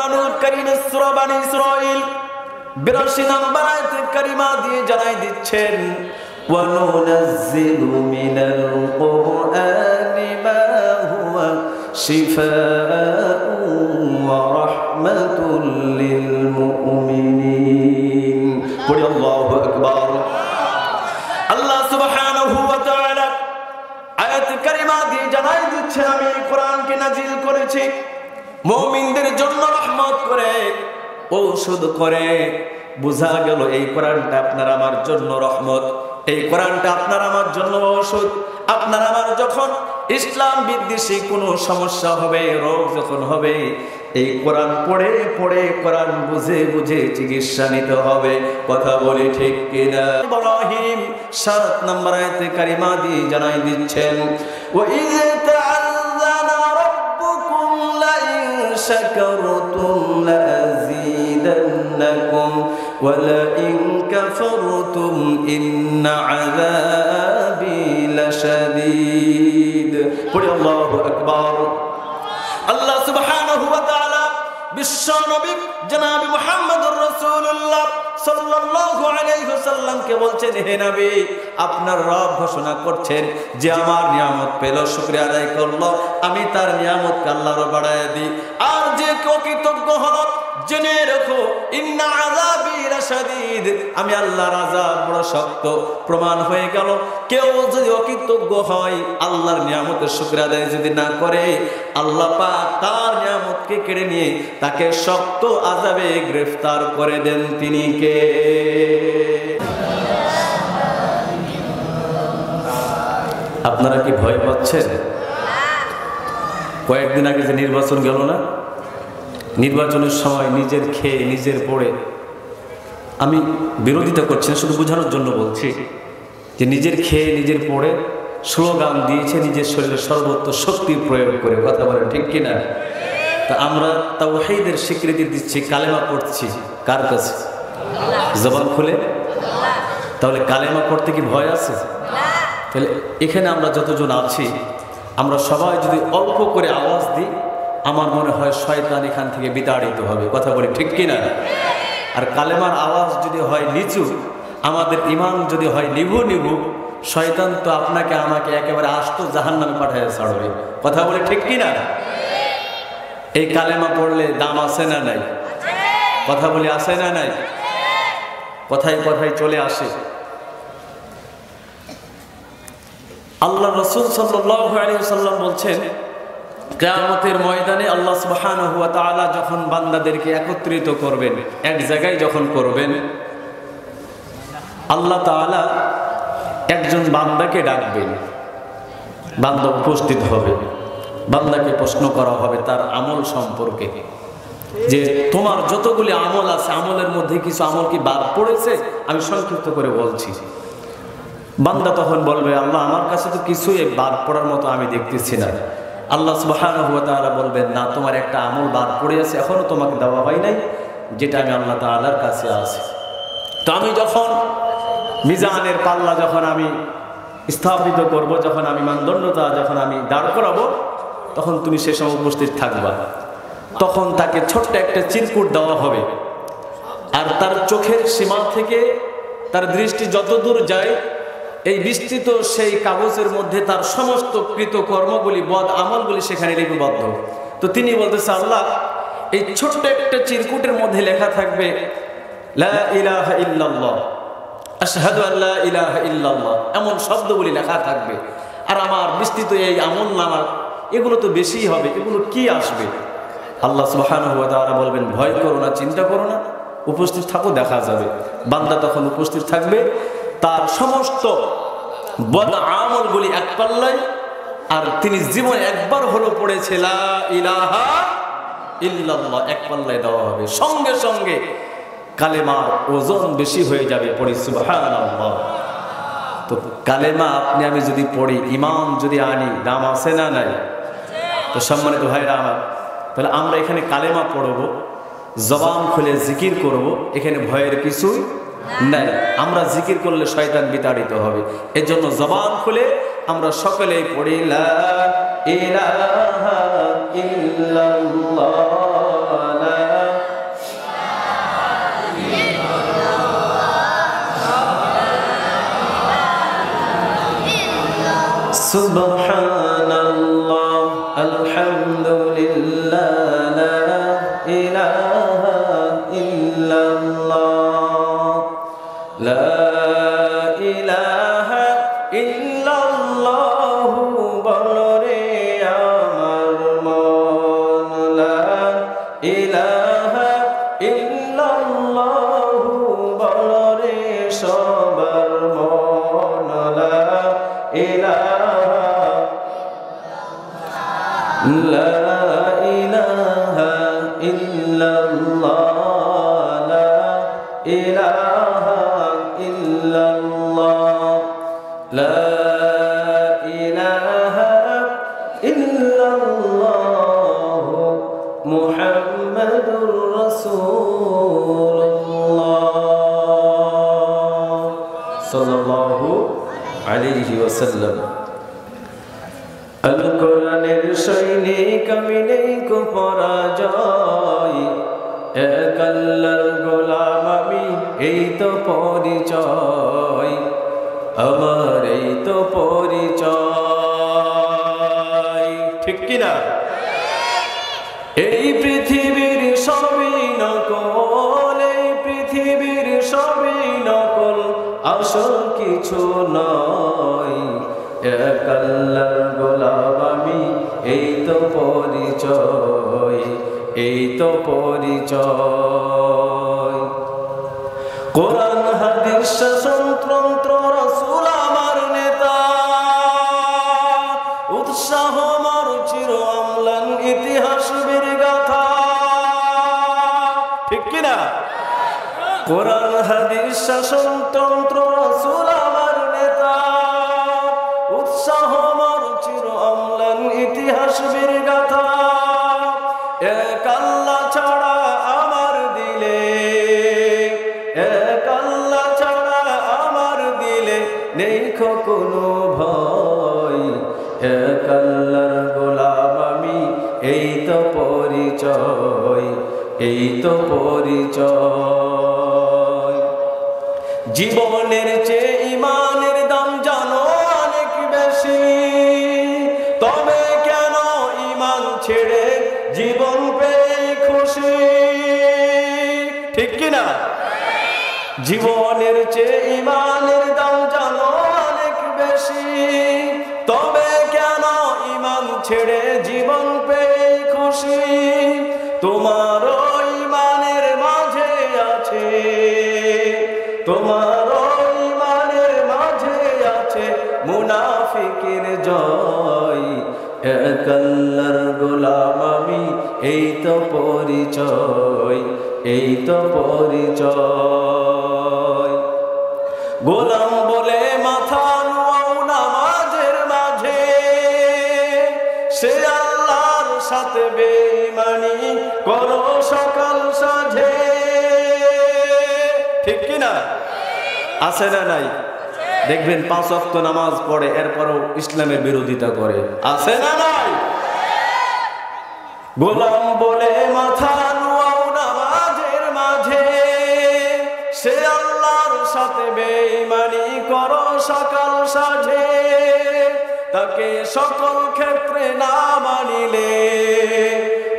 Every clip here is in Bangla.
কোরআনুল কারীমের সূরা বনী ইসরাঈল 82 নম্বর আয়াতে কারিমা দিয়ে জানাই দিচ্ছেন ওয়া নুনাজ্জিলু মিনাল কুরআনি মা হুয়া শিফাa'un ওয়া রাহমাতুল লিল মুমিনিন। পড়ি আল্লাহু আকবার। আল্লাহ সুবহানাহু ওয়া তাআলা আয়াতে কারিমা দিয়ে জানাই দিচ্ছে আমি কোরআনকে নাজিল করেছি মুমিনদের জন্য রহমত করে, ঔষধ করে। বোঝা গেল এই কোরআনটা আপনার আমার জন্য রহমত, এই কোরআনটা আপনার আমার জন্য ঔষধ। আপনার আমার যখন ইসলাম বিদ্বেষী কোনো সমস্যা হবে, রোগ যখন হবে, এই কোরআন পড়ে পড়ে কোরআন বুঝে বুঝে চিকিৎসা নিতে হবে। কথা বলি ঠিক কিনা? ইব্রাহিম 7 নম্বর আয়াতে কারিমা দিয়ে জানাই দিচ্ছেন ওয়া ইয তা'আযানা রাব্বুকুম লা ইন শাকারতুম লা আযীদান্নাকুম ওয়া লা ইন কাফারতুম ইন্না আযাবি লাশাদীদ। পড়ি আল্লাহু আকবার। আল্লাহ সুবহানাহু ওয়া তাআলা বিশ্ব নবী জনাব মুহাম্মদুর রাসূলুল্লাহ সাল্লাল্লাহু আলাইহি ওয়াসাল্লামকে বলছেন, হে নবী, আপনার রব ঘোষণা করছেন যে আমার নিয়ামত পেল, শুকরিয়া আদায় করলো, আমি তার নিয়ামতকে আল্লাহর বাড়ায় দিই। আর যে অকৃতজ্ঞ হলো, জেনে রাখো ইন্না আযাবি লাশাদীদ, আমি আল্লাহর আযাব বড় শক্ত। প্রমাণ হয়ে গেল কেউ যদি অকৃতজ্ঞ হয়, আল্লাহর নিয়ামতের শুকরিয়া আদায় যদি না করে, আল্লাহ পাক তার নিয়ামতকে কেড়ে নিয়ে তাকে শক্ত আযাবে গ্রেফতার করে দেন। তিনি কে? আপনারা কি ভয় পাচ্ছেন? কয়েকদিন আগে যে নির্বাচন গেল না, নির্বাচনের সময় নিজের খেয়ে নিজের পড়ে, আমি বিরোধিতা করছি না, শুধু বোঝানোর জন্য বলছি যে নিজের খেয়ে নিজের পড়ে স্লোগান দিয়েছে নিজের শরীরে সর্বত্র শক্তি প্রয়োগ করে। কথা বলেন ঠিক কিনা? তা আমরা তাওহীদের স্বীকৃতি দিচ্ছি, কালেমা পড়ছি কার কাছে? জবান খুলে। তাহলে কালেমা পড়তে কি ভয় আছে? তাহলে এখানে আমরা যতজন আছি, আমরা সবাই যদি অল্প করে আওয়াজ দিই, আমার মনে হয় শয়তান এখান থেকে বিতাড়িত হবে। কথা বলি ঠিক কিনা? আর কালেমার আওয়াজ যদি হয় নিচু, আমাদের ঈমান যদি হয় নিভু নিভু, শয়তান তো আপনাকে আমাকে একেবারে আস্ত জাহান্নামে পাঠিয়ে ছাড়বে। কথা বলি ঠিক কিনা? এই কালেমা পড়লে দাম আছে না নাই? কথা বলি আছে না নাই? কথায় কথায় চলে আসে। আল্লাহ রাসূল সাল্লাল্লাহু আলাইহি ওয়াসাল্লাম বলছেন, কিয়ামতের ময়দানে আল্লাহ সুবহানাহু ওয়া তাআলা যখন বান্দাদেরকে একত্রিত করবেন, এক জায়গায় যখন করবেন, আল্লাহ তাআলা একজন বান্দাকে ডাকবেন, বান্দা উপস্থিত হবে, বান্দাকে প্রশ্ন করা হবে তার আমল সম্পর্কে, যে তোমার যতগুলি আমল আছে, আমলের মধ্যে কিছু আমল কি বাদ পড়েছে? আমি সংক্ষিপ্ত করে বলছি। বান্দা তখন বলবে, আল্লাহ আমার কাছে তো কিছুই বাদ পড়ার মতো আমি দেখতেছি না। আল্লাহ সুবহানাহু ওয়া তাআলা বলবেন, না, তোমার একটা আমল বাদ পড়ে আছে, এখনো তোমাকে দেওয়া হয় নাই, যেটা আমি আল্লাহ তাআলার কাছে আছে। তো আমি যখন মিজানের পাল্লা যখন আমি স্থাপিত করব, যখন আমি মানদণ্ডতা যখন আমি দাঁড় করাবো, তখন তুমি সে সময় উপস্থিত থাকবা। তখন তাকে ছোট্ট একটা চিরকুট দেওয়া হবে, আর তার চোখের সীমা থেকে তার দৃষ্টি যতদূর যায়, এই বিস্তৃত সেই কাগজের মধ্যে তার সমস্ত কৃত কর্মগুলি, বদ আমলগুলি সেখানে লিপিবদ্ধ। তো তিনি বলতেছে, আল্লাহ, এই ছোট্ট একটা চিরকুটের মধ্যে লেখা থাকবে লা ইলাহা ইল্লাল্লাহ, আশহাদু আল্লা ইলাহা ইল্লাল্লাহ, এমন শব্দগুলি লেখা থাকবে। আর আমার বিস্তৃত এই আমল নামা, এগুলো তো বেশিই হবে, এগুলো কি আসবে? আল্লাহ সুবহানাহু ওয়া তাআলা বলবেন, ভয় করো না, চিন্তা করো না, উপস্থিত থাকো, দেখা যাবে। বান্দা তখন উপস্থিত থাকবে, তার সমস্ত বদ আমলগুলি এক পাল্লায়, আর তিনি জীবনে একবার হলো পড়েছে লা ইলাহা ইল্লাল্লাহ, এক পাল্লায় দেওয়া হবে। সঙ্গে সঙ্গে কালেমার ওজন বেশি হয়ে যাবে। পড়ি সুবহানাল্লাহ। তো কালেমা আপনি আমি যদি পড়ি, ঈমান যদি আনি, দাম আছে না নাই? তো সম্মানিত ভাইরা আমার, তাহলে আমরা এখানে কালেমা পড়ব, জবান খুলে জিকির করব, এখানে ভয়ের কিছুই নাই। আমরা জিকির করলে শয়তান বিতাড়িত হবে। এর জন্য জবান খুলে আমরা সকলেই পড়ি লা ইলাহা ইল্লাল্লাহ। সুবহানাল্লাহ আলহামদুলিল্লাহ লা ইলাহা ইল্লাল্লাহ লা ইলাহা ইল্লাল্লাহু বলরে আমার মন লা ইলাহা ইল্লাল্লাহু বলরে সবার মন লা ইলাহা লা ইলাহা ইল্লাল্লাহ লা ইলাহা ইল্লাল্লাহ লা ইলাহা ইল্লাল্লাহ মুহাম্মাদুর রাসূলুল্লাহ সাল্লাল্লাহু আলাইহি ওয়াসাল্লাম। আল কোরআনের সৈনিক আমি নেই কো পরাজয়, এক আল্লাহর গোলাম আমি এই তো পরিচয়, আমার এই তো পরিচয়। ঠিক কিনা? এই পৃথিবীর সবই নকল, এই পৃথিবীর সবই নকল, আসল কিছু নয়, এক আল্লাহর গোলাম আমি এই তো পরিচয়, এই তো পরিচয়। কোরআন হাদিস শাসনতন্ত্র রাসূল আমার নেতা, উৎসাহ মোর চির অম্লান ইতিহাস বীর গাথা। ঠিক কিনা? কোরআন হাদিস শাসনতন্ত্র রাসূল আমার নেতা, উৎসাহ মোর চির অম্লান ইতিহাস বীর গাথা। এক আল্লাহ ছাড়া আমার দিলে, এক আল্লাহ ছাড়া আমার দিলে নেই কোনো ভয়, এক আল্লাহর গোলাম আমি এই তো পরিচয়, এই তো পরিচয়। জীবনের চেয়ে ইমানের দাম জানো অনেক বেশি, তবে কেন ইমান ছেড়ে জীবন পেয়ে খুশি? ঠিক কিনা? জীবনের চেয়ে ইমানের দাম জানো অনেক বেশি, তবে কেন ইমান ছেড়ে জীবন পেয়ে খুশি? তোমার ইমানের মাঝে আছে, তোমার ইমানের মাঝে আছে মুনাফিকের জয়, এক আল্লাহর গোলাম আমি এই তো পরিচয়, এই তো পরিচয়। গোলাম বলে মাথা নুয়াও নামাজের মাঝে, সে আল্লাহর সাথে বেঈমানি করো সকাল সাঁঝে। ঠিক কিনা? আছে না নাই? দেখবেন 5 ওয়াক্ত নামাজ পড়ে, এরপরও ইসলামের বিরোধিতা করে। আছে না নাই? গোলাম বলে মাথা নুয়াও নামাজের মাঝে, সে আল্লাহর সাথে বেঈমানি করো সকাল সাঁঝে। তাকে সকল ক্ষেত্রে না মানিলে,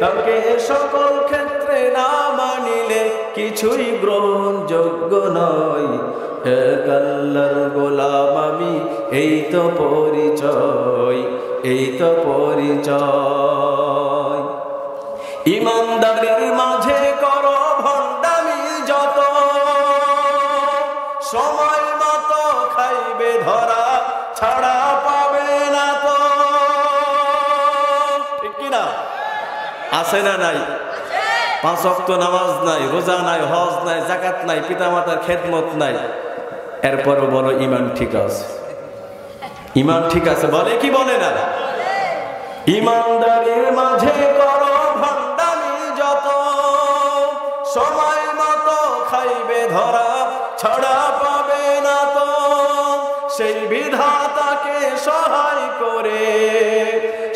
তাকে সকল ক্ষেত্রে না মানিলে কিছুই গ্রহণযোগ্য নয়, এক আল্লাহর গোলাম আমি এই তো পরিচয়, এই তো পরিচয়। ইমানদারের মাঝে করো ভণ্ডামি যত, সময় মতো খাইবে ধরা, ছাড়া পাবে না তো। ঠিক কিনা? আছে না নাই? 5 ওয়াক্ত নামাজ নাই, রোজা নাই, হজ নাই, যাকাত নাই, পিতামাতার খেদমত নাই, এরপরও বলো ইমান ঠিক আছে। ইমান ঠিক আছে বলে কি বলে না? ইমানদারের মাঝে করো ভণ্ডামি যত, সময় মতো খাইবে ধরা, ছাড়া পাবে না তো। সেই বিধাতাকে সহায় করে,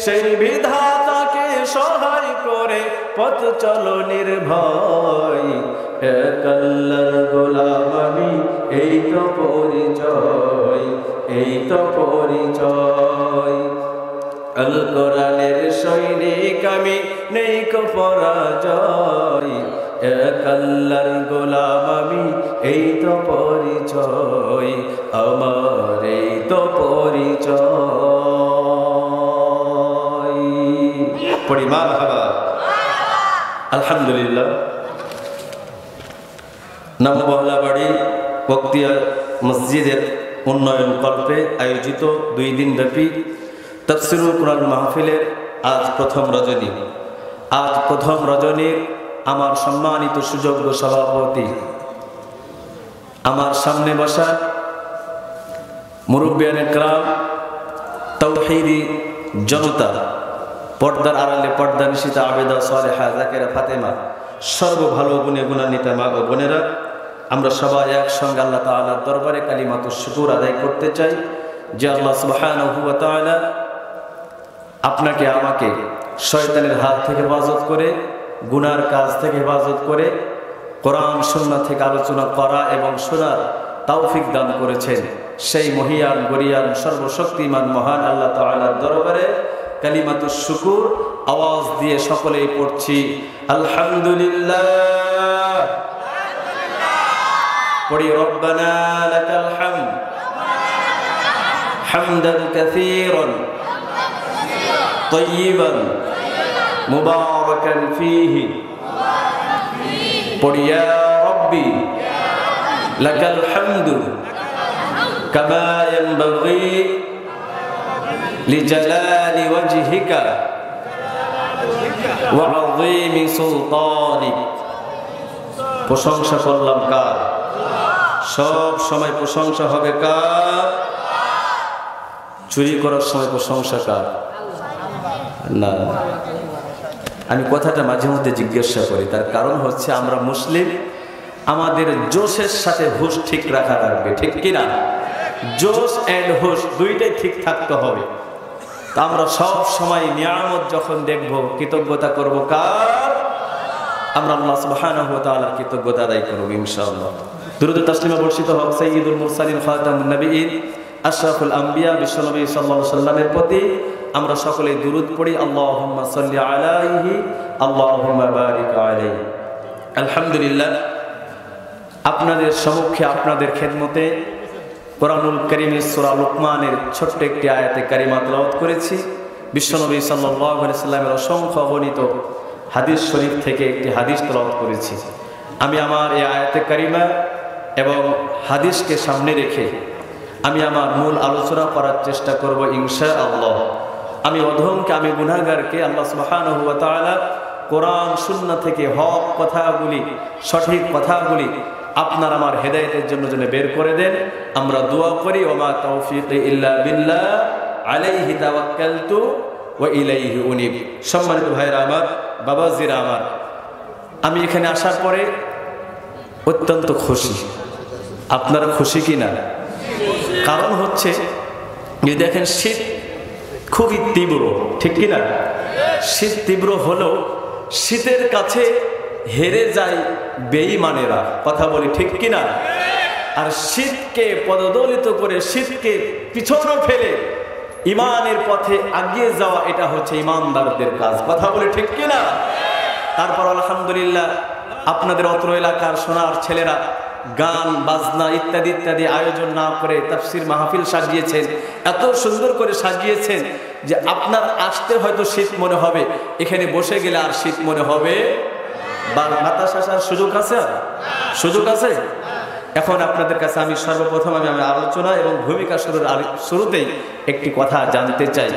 সেই বিধাতাকে সহায় করে পথ চলো নির্ভয়, এক আল্লাহর গোলাম আমি এই তো পরিচয়, এই তো পরিচয়। আল কোরআনের সৈনিক আমি, নেই কো পরাজয়, এক আল্লাহর গোলাম আমি, এই তো পরিচয় আমার, এই তো পরিচয়। পড়ি মারহাবা। আলহামদুলিল্লাহ। নবমহল্লা বাড়ি বক্তিয়া মসজিদের উন্নয়ন কল্পে আয়োজিত 2 দিন ব্যাপী তাফসীরুল কুরআন মাহফিলের আজ প্রথম রজনী। আজ প্রথম রজনীর আমার সম্মানিত সুযোগ্য সভাপতি, আমার সামনে বসা মুরব্বিয়ানে کرام, তাওহীদি জনতা, পর্দার আড়ালে পর্দা নিশিতা আবেদা সালেহা জাকেরা ফাতেমা, সর্ব ভালো গুণে গুণান্বিত মা ও বোনেরা, আমরা সবাই একসঙ্গে আল্লাহ তাআলার দরবারে কালিমাতুশ শুকর আদায় করতে চাই যে আল্লাহ সুবহানাহু ওয়া তাআলা আপনাকে আমাকে শয়তানের হাত থেকে হেফাজত করে, গুনার কাজ থেকে হেফাজত করে, কোরআন সুন্নাহ থেকে আলোচনা করা এবং শোনার তৌফিক দান করেছেন। সেই মহিয়ান গরিয়ান সর্বশক্তিমান মহান আল্লাহ তাআলার দরবারে কালিমাতুশ শুকর আওয়াজ দিয়ে সকলেই পড়ছি আলহামদুলিল্লাহ। পড়ি রব্বানা লাকাল হামদ হামদান কাসীরান طيبا مباركا فيه قل يا ربي لك الحمد كما ينبغي لجلال وجهك وعظيم سلطانك। প্রশংসা করলাম কার? সব সময় প্রশংসা হবে কার? চুরি করার সময় প্রশংসা কার? না, আমি কথাটা মাঝে মধ্যে জিজ্ঞাসা করি, তার কারণ হচ্ছে আমরা মুসলিম, আমাদের জোশের সাথে হুশ ঠিক রাখা লাগবে, ঠিক কিনা? জোশ এন্ড হুশ দুইটাই ঠিক থাকতে হবে। তা আমরা সব সময় নিয়ামত যখন দেখব কৃতজ্ঞতা করব কার? আমরা আল্লাহ সুবহানাহু ওয়া তাআলার কৃতজ্ঞতা আদায় করব ইনশাআল্লাহ। দুরূদ তাসলিমা বর্ষিত হোক সাইয়্যিদুল মুরসালিন খাতামুন নবিয়্যিন আশরাফুল আম্বিয়া বিশ্বনবী সাল্লাল্লাহু আলাইহি ওয়াসাল্লামের প্রতি আমরা সকলেই দুরূদ পড়ি। আল্লাহুম্মা সাল্লি আলাইহি আল্লাহুম্মা বারিক আলাইহি। আলহামদুলিল্লাহ, আপনাদের সম্মুখে আপনাদের খেদমতে কোরআনুল কারীমের সূরা লুকমানের ছোট্ট একটি আয়াতে কারিমা তেলাওয়াত করেছি। বিশ্বনবী সাল্লাল্লাহু আলাইহি ওয়াসাল্লামের অসংখ্য বর্ণিত হাদিস শরীফ থেকে একটি হাদিস তেলাওয়াত করেছি। আমি আমার এই আয়াতে কারিমা এবং হাদিসকে সামনে রেখে আমি আমার মূল আলোচনা করার চেষ্টা করব ইনশাআল্লাহ। আমি অধমকে, আমি গুনাহগারকে আল্লাহ সুবহানাহু ওয়া তাআলা কোরআন সুন্নাহ থেকে হক কথাগুলি, সঠিক কথাগুলি আপনার আমার হেদায়েতের জন্য যেন বের করে দেন। আমরা দোয়া করি, ওমা তাওফীকি ইল্লা বিল্লাহ আলাইহি তাওয়াক্কালতু ওয়া ইলাইহি উনীব। সম্মানিত ভাইরা আমার, বাবাজিরা আমার, আমি এখানে আসার পরে অত্যন্ত খুশি। আপনারা খুশি কি না? কারণ হচ্ছে যে দেখেন শীত খুবই তীব্র, ঠিক কি না? শীত তীব্র হলেও শীতের কাছে হেরে যায় বেঈমানেরা, কথা বলি ঠিক কি না? আর শীতকে পদদলিত করে, শীতকে পিছনে ফেলে ইমানের পথে এগিয়ে যাওয়া, এটা হচ্ছে ইমানদারদের কাজ, কথা বলি ঠিক কি না? তারপর আলহামদুলিল্লাহ আপনাদের অত্র এলাকার সোনার ছেলেরা গান বাজনা ইত্যাদি ইত্যাদি আয়োজন না করে তাফসীর মাহফিল সাজিয়েছেন, এত সুন্দর করে সাজিয়েছেন যে আপনার আসতে হয়তো শীত মনে হবে, এখানে বসে গেলে আর শীত মনে হবে বাতাস আসার সুযোগ আছে? সুযোগ আছে? এখন আপনাদের কাছে আমি সর্বপ্রথম আমি আলোচনা এবং ভূমিকা শুরুতেই একটি কথা জানতে চাই।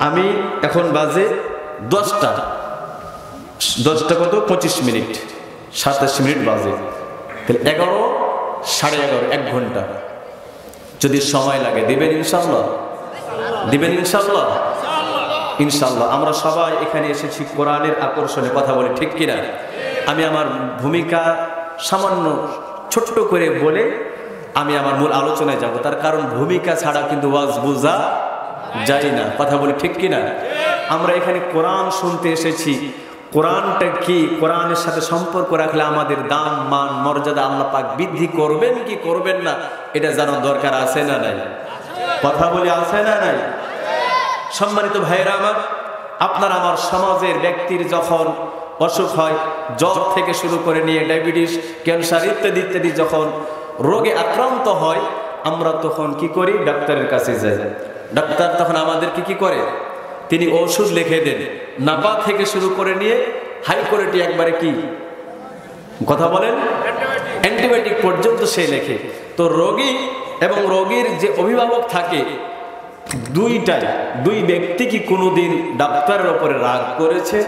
আমি এখন বাজে 10টা কত 25 মিনিট, 27 মিনিট বাজে, তাহলে 11 সাড়ে 11 1 ঘন্টা যদি সময় লাগে দিবেন ইনশাআল্লাহ? দিবেন ইনশাআল্লাহ? ইনশাআল্লাহ। আমরা সবাই এখানে এসেছি কোরআনের আকর্ষণে, কথা বলি ঠিক কিনা? আমি আমার ভূমিকা সামান্য ছোট্ট করে বলে আমি আমার মূল আলোচনায় যাব, তার কারণ ভূমিকা ছাড়া কিন্তু ওয়াজ বোঝা যায় না, কথা বলি ঠিক কিনা? আমরা এখানে কোরআন শুনতে এসেছি, কোরআনটা কি, কোরআনের সাথে সম্পর্ক রাখলে আমাদের দাম মান মর্যাদা আল্লাহ পাক বৃদ্ধি করবেন কি করবেন না, এটা জানার দরকার আছে না নাই? কথা বলি আছে না নাই? সম্মানিত ভাইয়েরা আমার, আপনার আমার সমাজের ব্যক্তির যখন অসুখ হয়, জ্বর থেকে শুরু করে নিয়ে ডায়াবেটিস, ক্যান্সার ইত্যাদি ইত্যাদি যখন রোগে আক্রান্ত হয়, আমরা তখন কি করি? ডাক্তারের কাছে যাই। ডাক্তার তখন আমাদেরকে কি করে? তিনি ওষুধ লিখে দেন, নাপা থেকে শুরু করে নিয়ে হাই কোয়ালিটি একবারে কি কথা বলেন অ্যান্টিবায়োটিক পর্যন্ত সে লেখে। তো রোগী এবং রোগীর যে অভিভাবক থাকে, দুই ব্যক্তি কি কোনোদিন ডাক্তারের উপরে রাগ করেছে?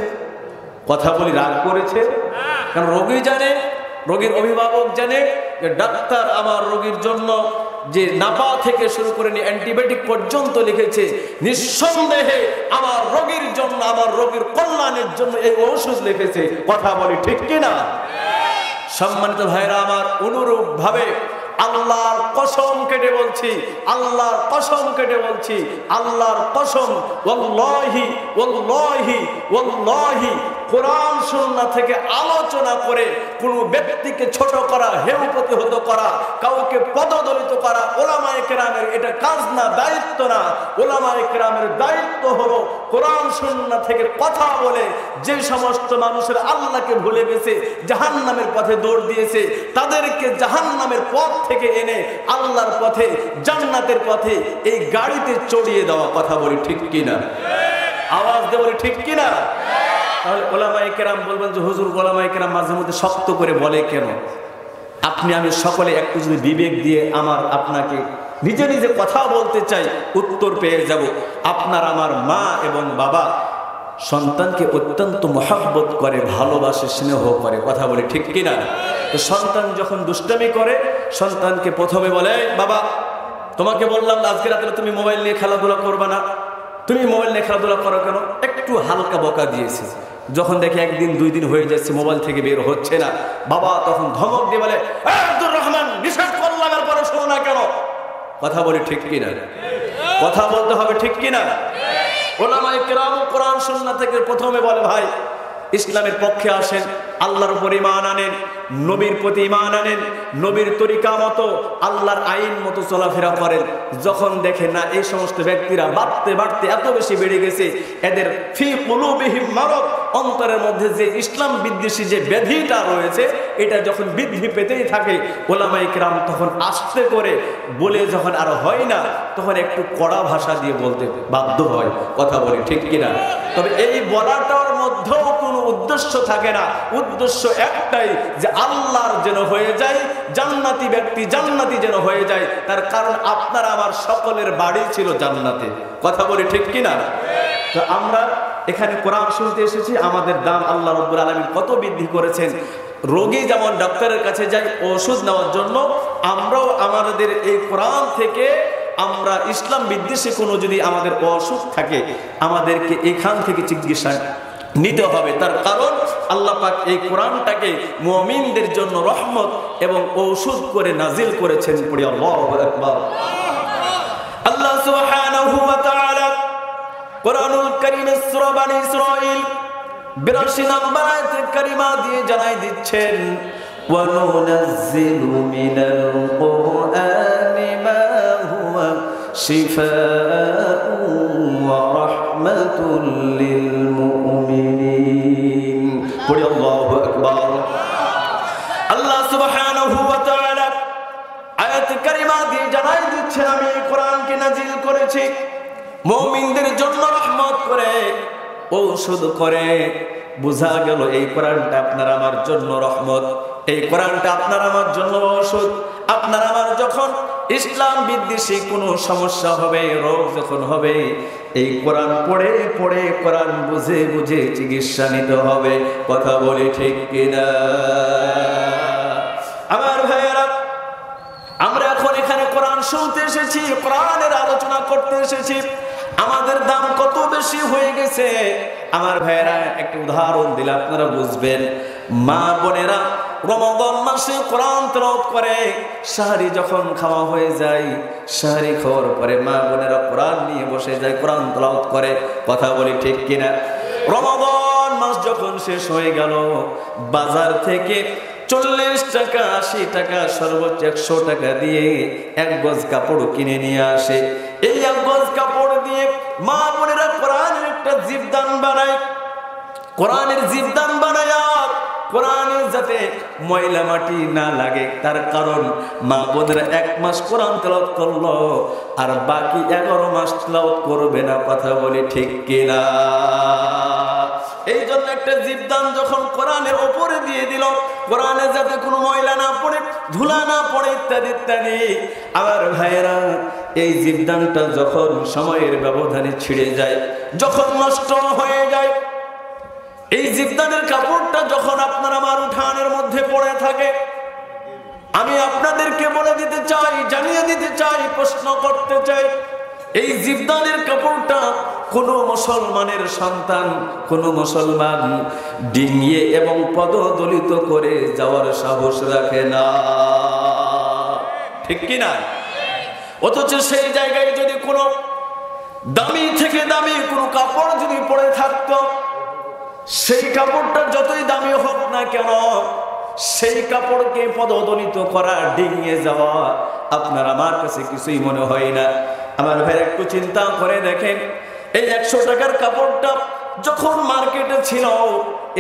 কথা বলি রাগ করেছে? কারণ রোগী জানে, রোগীর অভিভাবক জানে যে ডাক্তার আমার রোগীর জন্য যে নাপা থেকে শুরু করে নিয়ে অ্যান্টিবায়োটিক পর্যন্ত লিখেছে, নিঃসন্দেহে আমার রোগীর জন্য, আমার রোগীর কল্যাণের জন্য এই ঔষধ লিখেছে। কথা বলি ঠিক কিনা? সম্মানিত ভাইরা আমার, অনুরূপ ভাবে আল্লাহর কসম কেটে বলছি, আল্লাহর কসম কেটে বলছি, আল্লাহর কসম, ওয়াল্লাহি ওয়াল্লাহি ওয়াল্লাহি, কোরআন সুন্নাহ থেকে আলোচনা করে কোন ব্যক্তিকে ছোট করা, হেয় প্রতিহত করা, কাউকে পদদলিত করা উলামায়ে কেরামের এটা কাজ না, দায়িত্ব না। উলামায়ে কেরামের দায়িত্ব হলো কোরআন সুন্নাহ থেকে কথা বলে যে সমস্ত মানুষের আল্লাহকে ভুলে গেছে, জাহান্নামের পথে দৌড় দিয়েছে, তাদেরকে জাহান্নামের পথ থেকে এনে আল্লাহর পথে, জান্নাতের পথে এই গাড়িতে চড়িয়ে দেওয়া। কথা বলি ঠিক কিনা? আওয়াজ দিয়ে বলি ঠিক কিনা? তাহলে ওলামায়ে কেরাম বলবেন যে হুজুর, ওলামায়ে কেরাম মাঝে মধ্যে শক্ত করে বলে কেন? আপনি আমি সকলে একটু যদি বিবেক দিয়ে আপনাকে নিজে নিজে কথা বলতে চাই, উত্তর পেয়ে যাব। আপনার আমার মা এবং বাবা সন্তানকে অত্যন্ত মহব্বত করে, ভালোবাসে, স্নেহ করে। কথা বলি ঠিক কিনা? তো সন্তান যখন দুষ্টামি করে, সন্তানকে প্রথমে বলে, বাবা তোমাকে বললাম আজকে রাতে তুমি মোবাইল নিয়ে খেলাধুলা করবে না, তুমি মোবাইল নিয়ে খেলাধুলা করো কেন? একটু হালকা বকা দিয়েছে। যখন দেখে একদিন দুই দিন হয়ে যাচ্ছে মোবাইল থেকে বের হচ্ছে না, বাবা তখন ধমক দিয়ে বলে, আব্দুর রহমান নিষেধ করলাম আর পরে শোনো না কেন? কথা বলি ঠিক কিনা? কথা বলতে হবে ঠিক কিনা? উলামায়ে কেরাম কোরআন সুন্নাহ থেকে প্রথমে বলে, ভাই ইসলামের পক্ষে আসেন, আল্লাহর উপর ঈমান আনেন, নবীর প্রতি ঈমান আনেন, নবীর তরিকা মতো, আল্লাহর আইন মতো চলাফেরা করেন। যখন দেখেন না এই সমস্ত ব্যক্তিরা বাড়তে বাড়তে এত বেশি বেড়ে গেছে, এদের ফি কুলুবিহিম মারাদ, অন্তরের মধ্যে যে ইসলাম বিদ্বেষী যে ব্যাধিটা রয়েছে, এটা যখন বৃদ্ধি পেতেই থাকে, উলামায়ে কেরাম তখন আস্তে করে বলে যখন আর হয় না, তখন একটু কড়া ভাষা দিয়ে বলতে বাধ্য হয়। কথা বলি ঠিক কিনা? তবে এই বলাটার মধ্যেও কোনো উদ্দেশ্য থাকে না, উদ্দেশ্য একটাই যে আল্লাহর যেন হয়ে যায়, জান্নাতি ব্যক্তি জান্নাতি যেন হয়ে যায়। তার কারণ আপনার আমার সকলের বাড়ি ছিল জান্নাতে। কথা বলি ঠিক কিনা? তো আমরা এখানে কোরআন শুনতে এসেছি, আমাদের দাম আল্লাহ রাব্বুল আলামিন কত বৃদ্ধি করেছেন। রোগী যেমন ডাক্তারের কাছে যায় ওষুধ নেওয়ার জন্য, আমরাও আমাদের এই কোরআন থেকে আমরা ইসলাম বিদ্বেষী কোনো যদি আমাদের অসুখ থাকে, আমাদেরকে এখান থেকে চিকিৎসা নিতে হবে। তার কারণ আল্লাহ পাক এই কোরআনটাকে মুমিনদের জন্য রহমত এবং ঔষধ করে নাজিল করেছেন। পড়ি আল্লাহু আকবার। আল্লাহ সুবহানাহু ওয়া তাআলা কোরআনুল কারীমের সূরা বনী ইসরাঈল 82 নম্বর আয়াতে কারিমা দিয়ে জানাই দিচ্ছেন, ওয়া নুনাজ্জিলু মিনাল কুরআনি মা হুয়া শিফাউন ওয়া রাহমাতুল লিল মুমিনিন। পড়ি আল্লাহু আকবার। আল্লাহ সুবহানাহু ওয়া তাআলা আয়াত কারিমা দিয়ে জানাই দিচ্ছেন, আমি এই কোরআনকে নাজিল করেছি মুমিনদের জন্য রহমত করে, ঔষধ করে। বোঝা গেল এই কোরআনটা আপনার আমার জন্য রহমত, এই কোরআনটা আপনার আমার জন্য ঔষধ। আপনার আমার যখন ইসলাম বিদ্বেষী কোনো সমস্যা হবে, রোগ যখন হবে, এই কোরআন পড়ে পড়ে, কোরআন বুঝে বুঝে চিকিৎসা নিতে হবে। কথা বলি ঠিক কিনা? আমার ভাইয়েরা, আমরা এখন এখানে কোরআন শুনতে এসেছি, কোরআনের আলোচনা করতে এসেছি। আমাদের দাম কত বেশি হয়ে গেছে। আমার ভাইয়েরা, একটা উদাহরণ দিলে আপনারা বুঝবেন। মা বোনেরা রমাদান মাসে কোরআন তেলাওয়াত করে, সাহরি যখন খাওয়া হয়ে যায়, সাহরি খাওয়ার পরে মা বোনেরা কোরআন নিয়ে বসে যায়, কোরআন তেলাওয়াত করে। কথা বলি ঠিক কিনা? রমাদান মাস যখন শেষ হয়ে গেল, বাজার থেকে 40 টাকা 80 টাকা সর্বোচ্চ 100 টাকা দিয়ে 1 গজ কাপড় কিনে নিয়ে আসে। এই 1 গজ কাপড় দিয়ে মা বোনেরা কোরআনের একটা জিবদান বানায়। কোরআনের জিবদান বানায়, কোরআনে যাতে ময়লা মাটি না লাগে তার কারণ মা বোনেরা 1 মাস কোরআন তেলাওয়াত করলো আর বাকি 11 মাস তেলাওয়াত করবে না। কথা বলি ঠিক কিনা? এই জন্য একটা জিবদান যখন কোরআনের উপরে দিয়ে দিল, কোরআনে যাতে কোনো ময়লা না পড়ে, ধুলা না পড়ে, ইত্যাদি ইত্যাদি। আমার ভাইয়েরা, এই জিবদানটা যখন সময়ের ব্যবধানে ছিঁড়ে যায়, যখন নষ্ট হয়ে যায়, এই জিবদানের কাপড়টা যখন আপনার আমার উঠানের মধ্যে পড়ে থাকে, আমি আপনাদেরকে বলে দিতে চাই, জানিয়ে দিতে চাই, প্রশ্ন করতে চাই, এই জিবদানের কাপড়টা কোনো মুসলমানের সন্তান, কোনো মুসলমান ডিঙিয়ে এবং পদদলিত করে যাওয়ার সাহস রাখে না, ঠিক কিনা? অথচ সেই জায়গায় যদি কোনো দামি থেকে দামি কোনো কাপড় যদি পড়ে থাকতো, সেই কাপড়টা যতই দামি হোক না কেন, সেই কাপড়কে পদদলিত করা, ডিঙিয়ে যাওয়া আপনার আমার কাছে কিছুই মনে হয় না। আমার ভাই একটু চিন্তা করে দেখেন, এই 100 টাকার কাপড়টা যখন মার্কেটে ছিল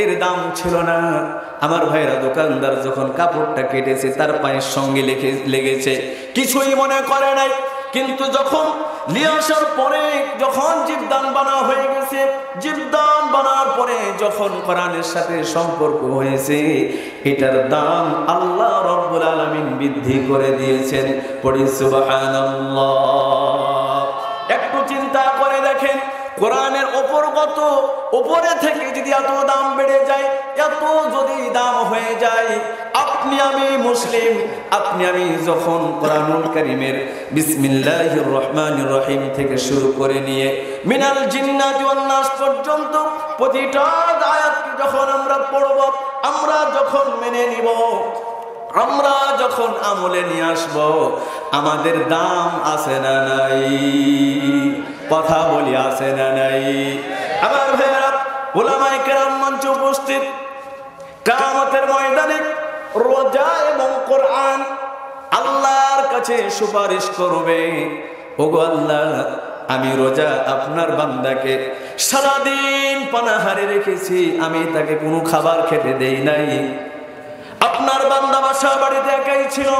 এর দাম ছিল না। আমার ভাইরা, দোকানদার যখন কাপড়টা কেটেছে তার পায়ের সঙ্গে লেগেছে, কিছুই মনে করে নাই। কিন্তু যখন নিয়ে আসার পরে, যখন জিবদান বানা হয়ে গেছে, জিবদান বানার পরে যখন কোরআনের সাথে সম্পর্ক হয়েছে, এটার দাম আল্লাহ রাব্বুল আলামিন বৃদ্ধি করে দিয়েছেন। পড়ি সুবহানাল্লাহ। একটু চিন্তা করে দেখেন, কোরআনের ওপর কত উপরে থেকে যদি এত দাম বেড়ে যায়, এত যদি দাম হয়ে যায়, আপনি আমি মুসলিম, আপনি আমি যখন কোরআনুল কারীমের বিসমিল্লাহির রহমানির রহিম থেকে শুরু করে নিয়ে মিনাল জিন্নাতি ওয়ান নাস পর্যন্ত প্রতিটা আয়াতকে যখন আমরা পড়ব, আমরা যখন মেনে নিব, আমরা যখন আমলে নিয়ে আসব, আমাদের দাম আছে না নাই? কথা বলি, আছে না নাই? আমার ভাইয়েরা, উলামায়ে কেরাম মঞ্চে উপস্থিত, কিয়ামতের ময়দানে রোজা এবং কোরআন আল্লাহর কাছে সুপারিশ করবে, ওগো আল্লাহ, আমি রোজা আপনার বান্দাকে সারাদিন পানাহারে রেখেছি, আমি তাকে কোনো খাবার খেতে দেই নাই। আপনার বান্দা বাসা বাড়িতে একাই ছিল,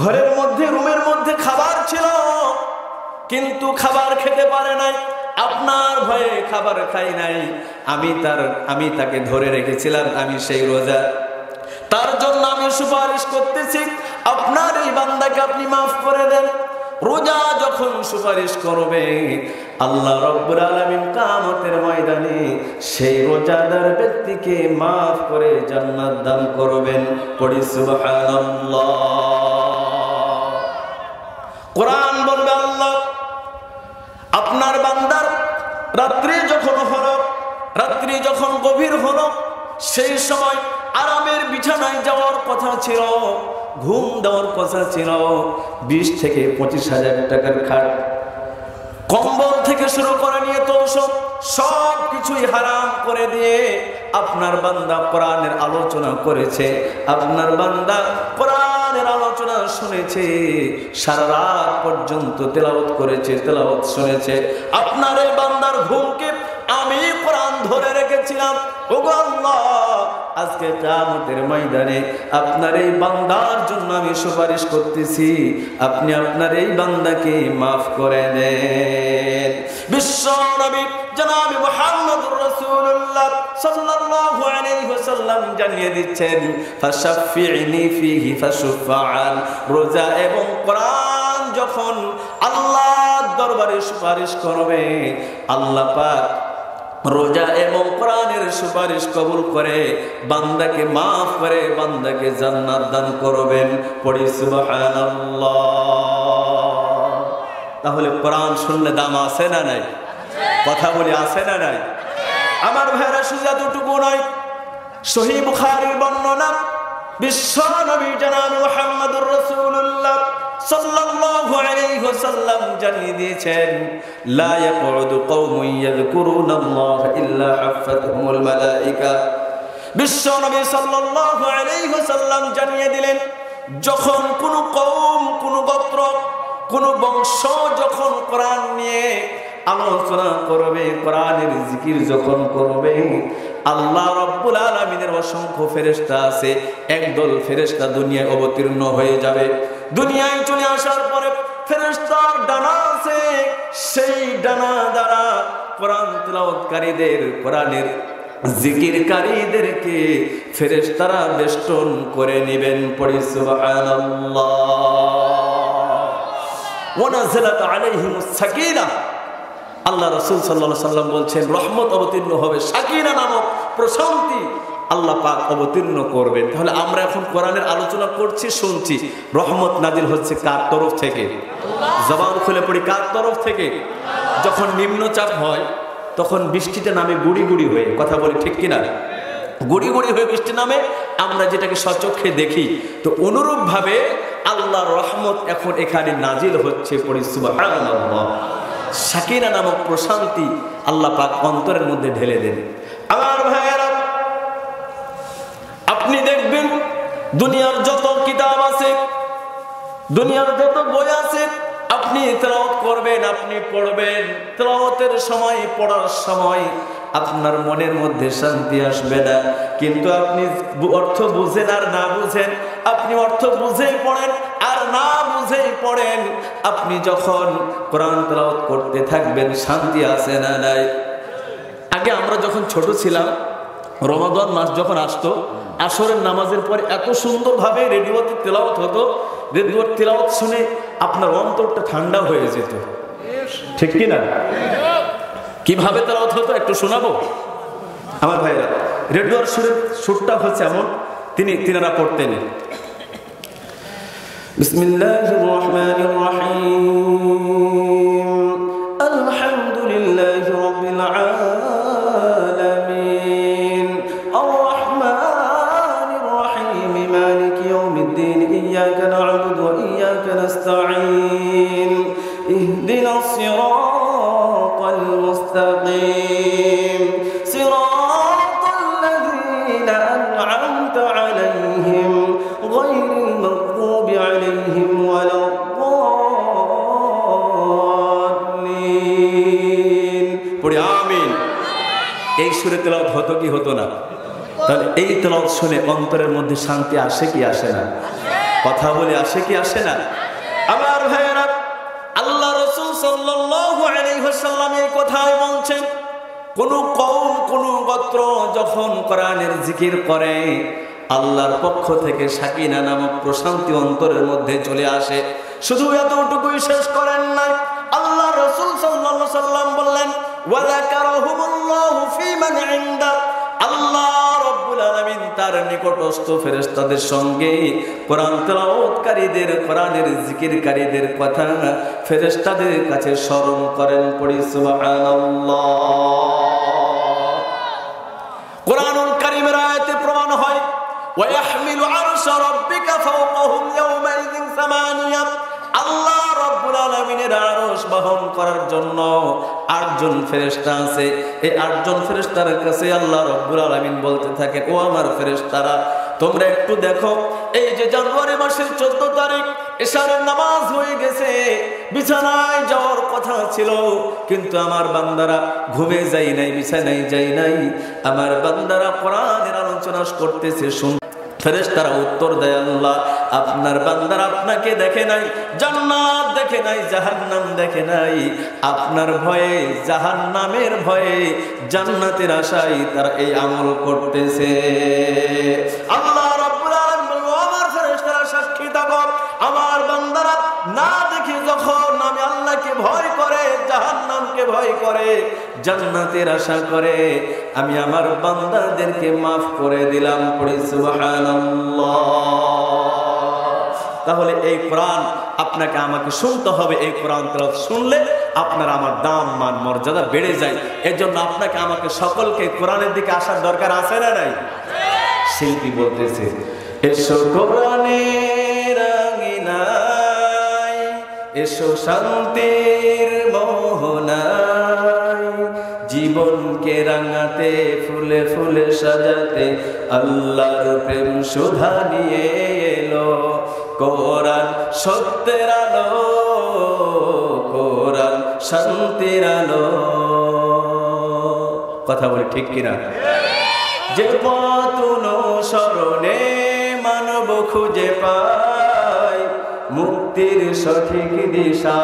ঘরের মধ্যে, রুমের মধ্যে খাবার ছিল, কিন্তু খাবার খেতে পারে নাই, আপনার ভয়ে খাবার খাই নাই। আমি তাকে ধরে রেখেছিলাম, আমি সেই রোজা, তার জন্য আমি সুপারিশ করতেছি, আপনার এই বান্দাকে আপনি মাফ করে দেন। রোজা যখন সুপারিশ করবে, আল্লাহ রাব্বুল আলামিন কিয়ামতের ময়দানে সেই রোজাদার ব্যক্তিকে মাফ করে জান্নাত দান করবেন। পড়ি সুবহানাল্লাহ। কোরআন বলবে, আল্লাহ আপনার বান্দার রাত্রি যখন হলো, রাত্রি যখন গভীর হলো, সেই সময় আরামের বিছানায় যাওয়ার কথা ছিল, ঘুম দেওয়ার কথা ছিল। 20 থেকে 25,000 টাকার খাট, কম্বল থেকে শুরু করে নিয়ে তোষক সব কিছুই হারাম করে দিয়ে আপনার বান্দা কোরআনের আলোচনা করেছে, আপনার বান্দা কোরআনের আলোচনা শুনেছে, সারা রাত পর্যন্ত তেলাওয়াত করেছে, তেলাওয়াত শুনেছে। আপনার এই বান্দার ঘুমকে আমি কোরআন ধরে রেখেছিলাম। ওগো আল্লাহ, আজকে কিয়ামতের ময়দানে আপনার এই বান্দার জন্য আমি সুপারিশ করতেছি, আপনি আপনার এই বান্দাকে মাফ করে দেন। বিশ্ব নবী জনাব মুহাম্মদুর রাসূলুল্লাহ সাল্লাল্লাহু আলাইহি ওয়াসাল্লাম জানিয়ে দিচ্ছেন, ফাশাফি'নি ফিহি ফাশুফা'আন। রোজা এবং কোরআন যখন আল্লাহর দরবারে সুপারিশ করবে, আল্লাহ পাক রোজা এবং কোরআনের সুপারিশ কবুল করে বান্দাকে মাফ করে বান্দাকে জান্নাত দান করবেন। পড়ি সুবহানাল্লাহ। তাহলে কোরআন শুনলে দাম আছে না নাই? কথা বলি, আছে না নাই? আমার ভাইরা, শুধু এতটুকু নয়, সহিহ বুখারীর বর্ণনা, বিশ্ব নবী জনাব মুহাম্মদুর রাসূলুল্লাহ সাল্লাল্লাহু আলাইহি ওয়াসাল্লাম জানিয়ে দিয়েছেন, লা ইয়াকুদু কওমুন ইয়াযকুরুনাল্লাহা ইল্লা হাফাতহুমুল মালায়েকা। বিশ্ব নবী সাল্লাল্লাহু আলাইহি ওয়াসাল্লাম জানিয়ে দিলেন, যখন কোন কওম, কোন গোত্র, কোন বংশ যখন কোরআন নিয়ে আলোচনা করবে, কোরআনের জিকির যখন করবে, আল্লাহ রাব্বুল আলামিনের অসংখ্য ফেরেশতা আছে, একদল ফেরেশতা দুনিয়ায় অবতীর্ণ হয়ে যাবে। দুনিয়ায় চলে আসার পরে ফেরেশতার ডানা আছে, সেই ডানা দ্বারা কোরআন তেলাওয়াতকারীদের, কোরআনের জিকিরকারীদেরকে ফেরেশতারা বেষ্টন করে নেবেন। পড়ি সুবহানাল্লাহ। ওয়া নাযালাত আলাইহিমুস সাকিনা। আল্লাহ রাসূল সাল্লাল্লাহু আলাইহি ওয়াসাল্লাম বলছেন, রহমত অবতীর্ণ হবে, সাকিনা নামক প্রশান্তি আল্লাহ পাক অবতীর্ণ করবেন। তাহলে আমরা এখন কোরআনের আলোচনা করছি, শুনছি, রহমত নাজিল হচ্ছে কার তরফ থেকে? জবান খুলে পড়ি, কার তরফ থেকে? যখন নিম্নচাপ হয় তখন বৃষ্টিটা নামে গুড়ি গুড়ি হয়ে, কথা বলি ঠিক কিনা? গুড়ি গুড়ি হয়ে বৃষ্টি নামে, আমরা যেটাকে সচক্ষে দেখি। তো অনুরূপ ভাবে আল্লাহর রহমত এখন এখানে নাজিল হচ্ছে। পড়ি সুবহানাল্লাহ। সাকিনা নামক প্রশান্তি আল্লাহ পাক অন্তরের মধ্যে ঢেলে দেন। আমার ভাইয়েরা, আপনি দেখবেন দুনিয়ার যত কিতাব আছে, দুনিয়ার যত বই আছে, আপনি তেলাওয়াত করবেন, আপনি পড়বেন, তেলাওয়াতের সময়, পড়ার সময় আপনার মনের মধ্যে শান্তি আসবে না। কিন্তু আপনি অর্থ বুঝেন আর না বুঝেন, আপনি অর্থ বুঝেই পড়েন আর না বুঝেই পড়েন, আপনি যখন কোরআন তেলাওয়াত করতে থাকবেন শান্তি আসে না নাই? আগে আমরা যখন ছোট ছিলাম, রমাদান মাস যখন আসতো, আসরের নামাজের পরে এত সুন্দরভাবে রেডিওতে তেলাওয়াত হতো, রেডিওর তেলাওয়াত শুনে আপনার অন্তরটা ঠান্ডা হয়ে যেত, ঠিক কি না? কিভাবে তেলাওয়াত হতো একটু শোনাবো আমার ভাইরা। রেডিওর সুরটা হচ্ছে এমন, তিনারা পড়তেন, বিসমিল্লাহির রহমানির রহিম, আলহামদুলিল্লাহি রাব্বিল আলামিন, আর রহমানির রহিম, মালিকি ইয়াউমিদ্দিন, ইয়্যাকা না'বুদু ওয়া ইয়্যাকা নাস্তাঈন, ইহদিনাস সিরাতাল মুস্তাকিম, সিরাতাল লাযীনা আন'আমতা আলাইহিম গায়রিল মাগযুবি আলাইহিম ওয়ালাদ-দাল্লিন। পড়ি আমিন। এই সুরে তেলাওয়াত হতো কি হতো না? তাহলে এই তেলাওয়াত শুনে অন্তরের মধ্যে শান্তি আসে কি আসে না? কথা বলে আসে কি আসে না? আমার ভাইয়েরা, আল্লাহ রাসূল সাল্লাল্লাহু আলাইহি ওয়াসাল্লাম এই কথাই বলছেন, কোন কওম, কোন গোত্র যখন কোরআনের জিকির করে, আল্লাহর পক্ষ থেকে সাকিনা নামক প্রশান্তি অন্তরের মধ্যে চলে আসে। শুধু এতটুকুই শেষ করেন নাই, আল্লাহ রাসূল সাল্লাল্লাহু আলাইহি ওয়াসাল্লাম বললেন, ওয়া যাকারাহুমুল্লাহু ফী মান ইনদা। আল্লাহ রাব্বুল আলামিন তার নিকটস্থ ফেরেশতাদের সঙ্গে কোরআন তেলাওয়াতকারীদের, কোরআনের জিকিরকারীদের কথা ফেরেশতাদের কাছে স্মরণ করেন। পড়ি সুবহানাল্লাহ। কোরআনুল কারীমের আয়াতে প্রমাণ হয়, ওয়া ইয়াহমিলু আরশা রাব্বিকা ফাওকাহুম ইয়াওমাইযিন সামানিয়া। আল্লাহ রাব্বুল আলামিনের আরশ বহন করার জন্য 8 জন ফেরেশতা আছে। এই 8 জন ফেরেশতার কাছে আল্লাহ রাব্বুল আলামিন বলতে থাকে, ও আমার ফেরেশতারা, তোমরা একটু দেখো, এই যে জানুয়ারি মাসের 14 তারিখ এশারের নামাজ হয়ে গেছে, বিছানায় যাওয়ার কথা ছিল, কিন্তু আমার বান্দারা ঘুমে যাই নাই, বিছানায় যাই নাই, আমার বান্দারা কোরআনের আলোচনা করতেছে। ফেরেশতারা উত্তর দেয়, আল্লাহ, আপনার বান্দারা আপনাকে দেখে নাই, জান্নাত দেখে নাই, জাহান্নাম দেখে নাই, আপনার ভয়ে, জাহান্নামের ভয়ে, জান্নাতের আশায় তারা এই আমল করতেছে। আল্লাহ রাব্বুল আলামিন বলল, আমার ফেরেশতারা সাক্ষী থাকো, আমার বান্দারা না দেখে যখন আমি আল্লাহকে ভয় করে, জাহান্নামকে ভয় করে, জান্নাতের আশা করে, আমি আমার বান্দাদেরকে মাফ করে দিলাম। পড়ি সুবহানাল্লাহ। তাহলে এই কোরআন আপনাকে আমাকে শুনতে হবে। এই কোরআন তেলাওয়াত শুনলে আপনার আমার দাম, মান, মর্যাদা বেড়ে যায়। এর জন্য আপনাকে আমাকে সকলকে কোরআনের দিকে আসার দরকার আছে না নাই? শিল্পী বলতেছে, এসো কোরআনের আঙিনায় এসো শান্তির মোহনায়, জীবনকে রাঙাতে ফুলে ফুলে সাজাতে আল্লাহর প্রেম সুধা নিয়ে এলো কোরআন সত্যের আলো, কোরআন শান্তির আলো। কথা বলি ঠিক কিনা? যে পথ অনুসরণে মানব খুঁজে পায় মুক্তির সঠিক দিশা,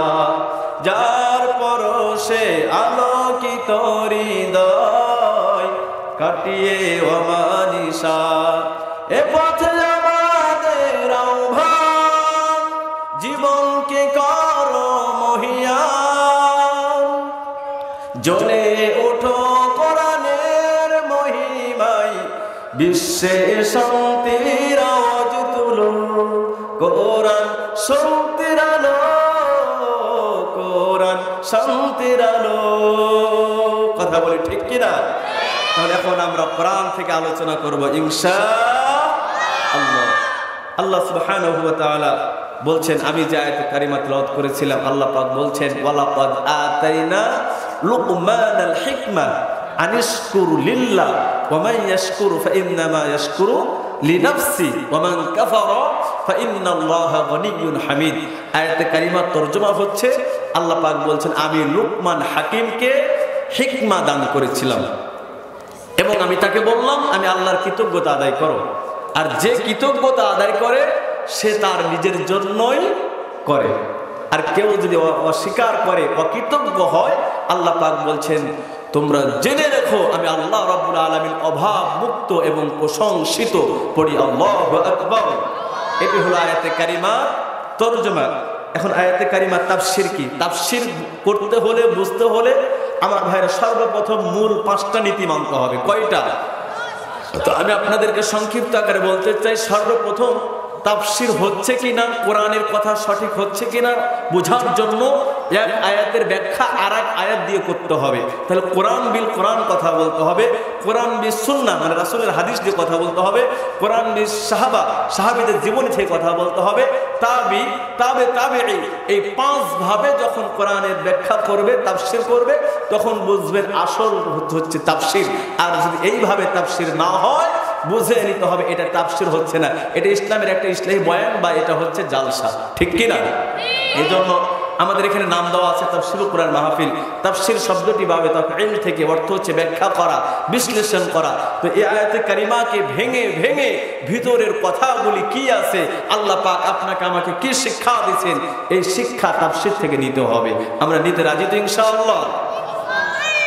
যার পরশে আলোকিত হৃদয় কাটিয়ে অমানিসা, এ পথে আমাদের আহ্বান, জীবনকে করো মহিয়ান, জ্বলে ওঠো কোরআনের মহিমায়, বিশ্বে শান্তির আওয়াজ তুলো, কোরআন শান্তির আলো, কোরআন শান্তির আলো। কথা বলি ঠিক কিনা? তাহলে এখন আমরা কোরআন থেকে আলোচনা করব ইনশাআল্লাহ। আল্লাহ সুবহানাহু ওয়া তাআলা বলছেন, আমি যে আয়াতে কারিমা তেলাওয়াত করেছিলাম, আল্লাহ পাক বলছেন ওয়ালাকাদ আতাইনা লুকমানাল হিকমা আনিশকুর লিল্লাহ ওয়া মান ইয়াশকুরু ফাইন্নামা ইয়াশকুরু লিনাফসি ওয়া মান কাফারা ফাইন্নাল্লাহা গনিয়্যুন হামিদ। আয়াতে কারিমার তরজমা হচ্ছে আল্লাহ পাক বলছেন, আমি লুকমান হাকিমকে হিকমা দান করেছিলাম এবং আমি তাকে বললাম আমি আল্লাহর কৃতজ্ঞতা আদায় করো, আর যে কৃতজ্ঞতা আদায় করে সে তার নিজের জন্যই করে, আর কেউ যদি অস্বীকার করে অকৃতজ্ঞ হয় আল্লাহ পাক বলছেন তোমরা জেনে রেখো আমি আল্লাহ রাব্বুল আলামিন অভাব মুক্ত এবং প্রশংসিত। পড়ি আল্লাহু আকবার। এটি হলো আয়াতে কারিমার তরজমা। এখন আয়াতে কারিমার তাফসীর কি? তাফসীর করতে হলে বুঝতে হলে আমার ভাইরা সর্বপ্রথম মূল 5টা নীতি মানতে হবে। কয়টা? তো আমি আপনাদেরকে সংক্ষিপ্ত আকারে বলতে চাই, সর্বপ্রথম তাফসীর হচ্ছে কিনা, কোরআনের কথা সঠিক হচ্ছে কিনা বোঝার জন্য এক আয়াতের ব্যাখ্যা আর এক আয়াত দিয়ে করতে হবে। তাহলে কোরআন বিল কোরআন কথা বলতে হবে, কোরআন বিল সুন্নাহ মানে রাসূলের হাদিস দিয়ে কথা বলতে হবে, কোরআন বিল সাহাবীদের জীবনী থেকে কথা বলতে হবে, তাবি তাবে তাবেঈ, এই 5 ভাবে যখন কোরআনের ব্যাখ্যা করবে তাফসীর করবে তখন বুঝবেন আসল হচ্ছে তাফসীর। আর যদি এইভাবে তাফসীর না হয় বুঝে নিতে হবে এটা তাফসীর হচ্ছে না, এটা ইসলামের একটা ইসলামী বয়ান বা এটা হচ্ছে জালসা। ঠিক কি না? এই জন্য আমাদের এখানে নাম দেওয়া আছে তাফসীরুল কোরআন মাহফিল। তাফসীর শব্দটি ভাবে তাফঈল থেকে অর্থ হচ্ছে ব্যাখ্যা করা, বিশ্লেষণ করা। তো এই আয়াতে কারিমাকে ভেঙে ভেঙে ভিতরের কথাগুলি কি আছে, আল্লাহ পাক আপনাকে আমাকে কি শিক্ষা দিয়েছেন, এই শিক্ষা তাফসীর থেকে নিতে হবে। আমরা নিতে রাজি তো ইনশাআল্লাহ?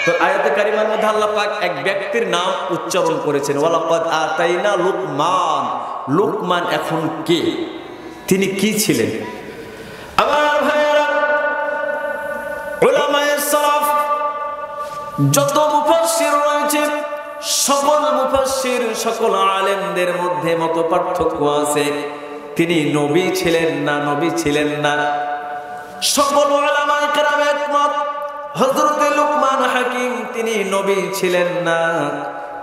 তো আয়াতে কারিমার মধ্যে আল্লাহ পাক এক ব্যক্তির নাম উচ্চারণ করেছেন, ওয়ালাকাদ আতাইনা লুকমান। লুকমান এখন কে? তিনি কি ছিলেন? আমার ভাইয়েরা, উলামায়ে সালাফ যত মুফাসসির রয়েছে সকল মুফাসসির সকল আলেমদের মধ্যে মত পার্থক্য আছে। তিনি নবী ছিলেন না নবী ছিলেন না, সকল উলামায়ে কেরাম একমত হযরত লুকমান হাকিম তিনি নবী ছিলেন না,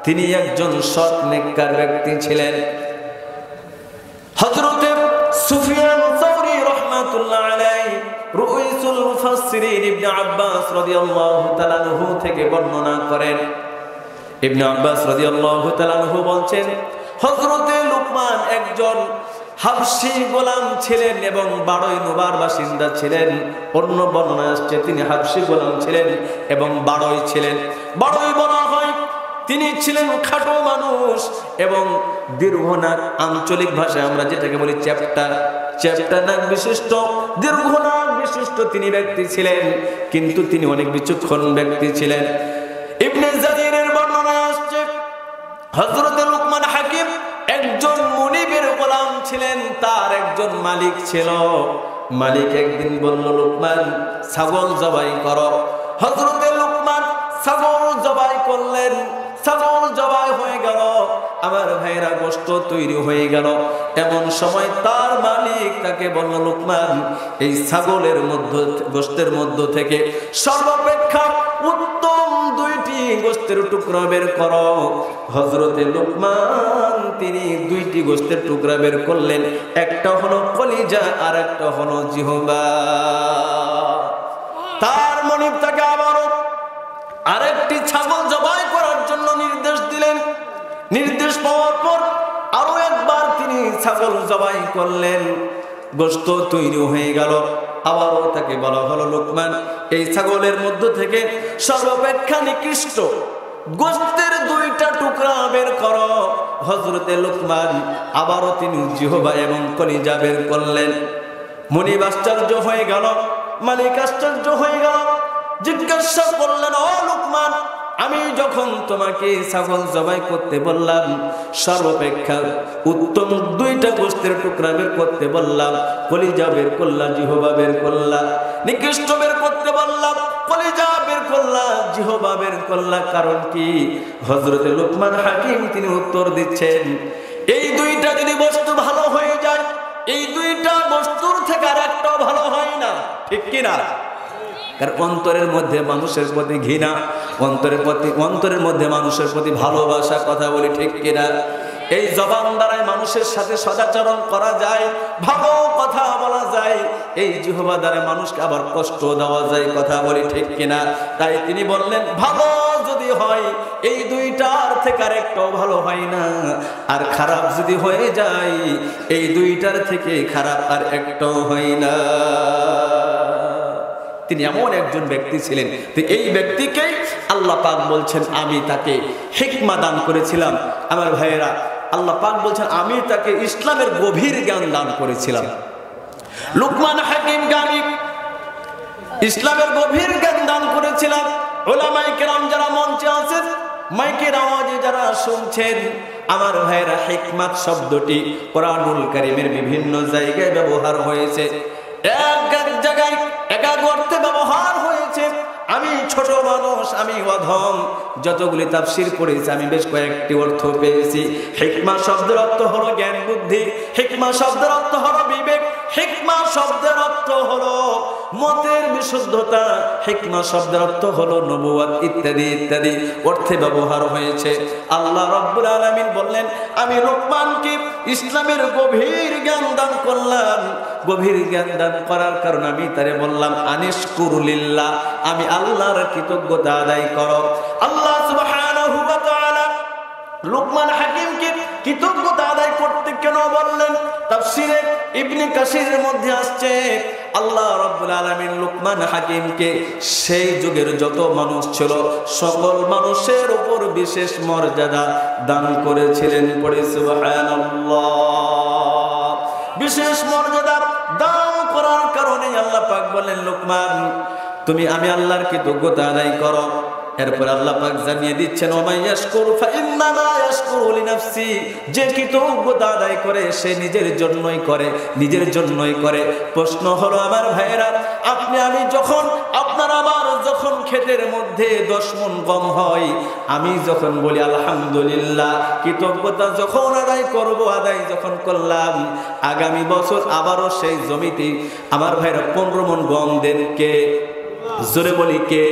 তিনি একজন সৎ নেককার ব্যক্তি ছিলেন। হযরত সুফিয়ান সাওরী রাহমাতুল্লাহ আলাইহি রুইসুল মুফাসসিরিন ইবনে আব্বাস রাদিয়াল্লাহু তাআলা আনহু থেকে বর্ণনা করেন। ইবনে আব্বাস রাদিয়াল্লাহু তাআলা আনহু বলেন হযরত লুকমান একজন হাবশী গোলাম ছিলেন এবং বাড়ই নুবার বাসিন্দা ছিলেন। অন্য বর্ণনায় আসছে তিনি হাবশী গোলাম ছিলেন এবং বাড়ই ছিলেন। বাড়ই বলা হয় তিনি ছিলেন খাটো মানুষ এবং দীর্ঘ নাক, আঞ্চলিক ভাষায় আমরা যেটাকে বলি চ্যাপ্টা নাক বিশিষ্ট, দীর্ঘ নাক বিশিষ্ট তিনি ব্যক্তি ছিলেন, কিন্তু তিনি অনেক বিচক্ষণ ব্যক্তি ছিলেন। ইবনে জারীরের বর্ণনায় আসছে হযরত লুকমান হাকিম একজন মুনিবের গোলাম ছিলেন, তার একজন মালিক ছিল। মালিক একদিন বলল লুকমান ছাগল জবাই করো। হযরত লুকমান ছাগল জবাই করলেন, ছাগল জবাই হয়ে গেল। আমার ভাইরা গোশত তৈরি হয়ে গেল। এমন সময় তার মালিক তাকে বলল লুকমান এই ছাগলের মধ্যে গোশতের মধ্য থেকে সর্বাপেক্ষা উত্তম 2টি গোশতের টুকরা বের করো। হযরতে লোকমান তিনি 2টি গোশতের টুকরা বের করলেন, একটা হলো কলিজা আর একটা হলো জিহবা। তার মনিব তাকে আবারও আরেকটি ছাগল জবাই করার জন্য নির্দেশ দিলেন। নির্দেশ পাওয়ার পর আরো একবার তিনি ছাগল জবাই করলেন, গোশত তৈরি হয়ে গেল। আবারও তাকে বলা হলো, লোকমান এই ছাগলের মধ্য থেকে সর্বাপেক্ষা নিকৃষ্ট গোশতের 2টা টুকরা বের করো। হযরতে লোকমান আবারও তিনি জিহবা এবং কলিজা বের করলেন। মুনিব আশ্চর্য হয়ে গেল, মালিক আশ্চর্য হয়ে গেল, জিজ্ঞাসা করলেন, ও লোকমান, আমি যখন তোমাকে ছাগল জবাই করতে বললাম, সর্বাপেক্ষা উত্তম 2টা গোশতের টুকরা বের করতে বললাম, কলিজা বের করলা, জিহবা বের করলা, নিকৃষ্ট বের করতে বললাম, কলিজা বের করলা, জিহবা বের করলা, কারণ কি? হযরতে লোকমান হাকিম তিনি উত্তর দিচ্ছেন, এই 2টা যদি বস্তু ভালো হয়ে যায়, এই 2টা বস্তুর থেকে আর একটাও ভালো হয় না, ঠিক কিনা? কারণ অন্তরের মধ্যে মানুষের প্রতি ঘৃণা, অন্তরের মধ্যে মানুষের প্রতি ভালোবাসা, কথা বলি ঠিক কিনা? এই জবান দ্বারাই মানুষের সাথে সদাচরণ করা যায়, ভালো কথা বলা যায়। এই জিহ্বা দ্বারা মানুষকে আবার কষ্ট দেওয়া যায়, কথা বলি ঠিক কিনা? তাই তিনি বললেন, ভালো যদি হয় এই 2টার থেকে আর একটাও ভালো হয় না, আর খারাপ যদি হয়ে যায় এই 2টার থেকে খারাপ আর একটাও হয় না। তিনি এমন একজন ব্যক্তি ছিলেন, তো এই ব্যক্তিকে আল্লাহ পাক বলছেন, আমি তাকে হিকমা দান করেছিলাম। আমার ভাইয়েরা, আল্লাহ পাক বলছেন, আমি তাকে ইসলামের গভীর জ্ঞান দান করেছিলাম। লুকমান হাকিমকে আমি ইসলামের গভীর জ্ঞান দান করেছিলাম। উলামায়ে কেরাম যারা মঞ্চে আছেন, মাইকের আওয়াজে যারা শুনছেন, আমার ভাইয়েরা, হিকমত শব্দটি কোরআনুল কারীমের বিভিন্ন জায়গায় ব্যবহার হয়েছে, এক এক জায়গায় এক এক অর্থে ব্যবহার হয়েছে। আমি ছোট মানুষ, আমি অধম, যতগুলি তাফসীর পড়েছি আমি বেশ কয়েকটি অর্থ পেয়েছি। হিকমা শব্দের অর্থ হলো জ্ঞান বুদ্ধি, হিকমা শব্দের অর্থ হলো বিবেক, হিকমা শব্দের অর্থ হলো মতের বিশুদ্ধতা, হিকমা শব্দের অর্থ হলো নবুয়ত, ইত্যাদি ইত্যাদি অর্থে ব্যবহার হয়েছে। আল্লাহ রাব্বুল আলামিন বললেন, আমি লোকমানকে ইসলামের গভীর জ্ঞান দান করলাম। গভীর জ্ঞান দান করার কারণে আমি তারে বললাম, আনিশকুরু লিল্লাহ, আমি আল্লাহর কৃতজ্ঞতা আদায় করো। আল্লাহ সুবহানাহু ওয়া তাআলা লুকমান হাকিমকে কৃতজ্ঞতা আদায় করতে কেন বললেন? তাফসীরে ইবনে কাসিরের মধ্যে আসছে, আল্লাহ রাব্বুল আলামিন লুকমান হাকিমকে সেই যুগের যত মানুষ ছিল সকল মানুষের উপর বিশেষ মর্যাদা দান করেছিলেন। পড়ে সুবহানাল্লাহ। বিশেষ মর্যাদা দান করার কারণে আল্লাহ পাক বলেন, লুকমান তুমি আমি আল্লাহর কৃতজ্ঞতা আদায় করো। এরপর আল্লাহ পাক জানিয়ে দিচ্ছেন, ওমাই ইয়াশকুরু ফাইন্নামা ইয়াশকুরু লিনাফসি, যে কৃতজ্ঞতা আদায় করে সে নিজের জন্যই করে, নিজের জন্যই করে। প্রশ্ন হলো আমার ভাইয়েরা, আপনি আমি যখন, আপনার আমার যখন ক্ষেতের মধ্যে 10 মণ গম হয়, আমি যখন বলি আলহামদুলিল্লাহ, কৃতজ্ঞতা যখন আদায় করব, আদায় যখন করলাম, আগামী বছর আবারও সেই জমিতে আমার ভাইরা 15 মণ গম দেন কে? জোরে বলি কে?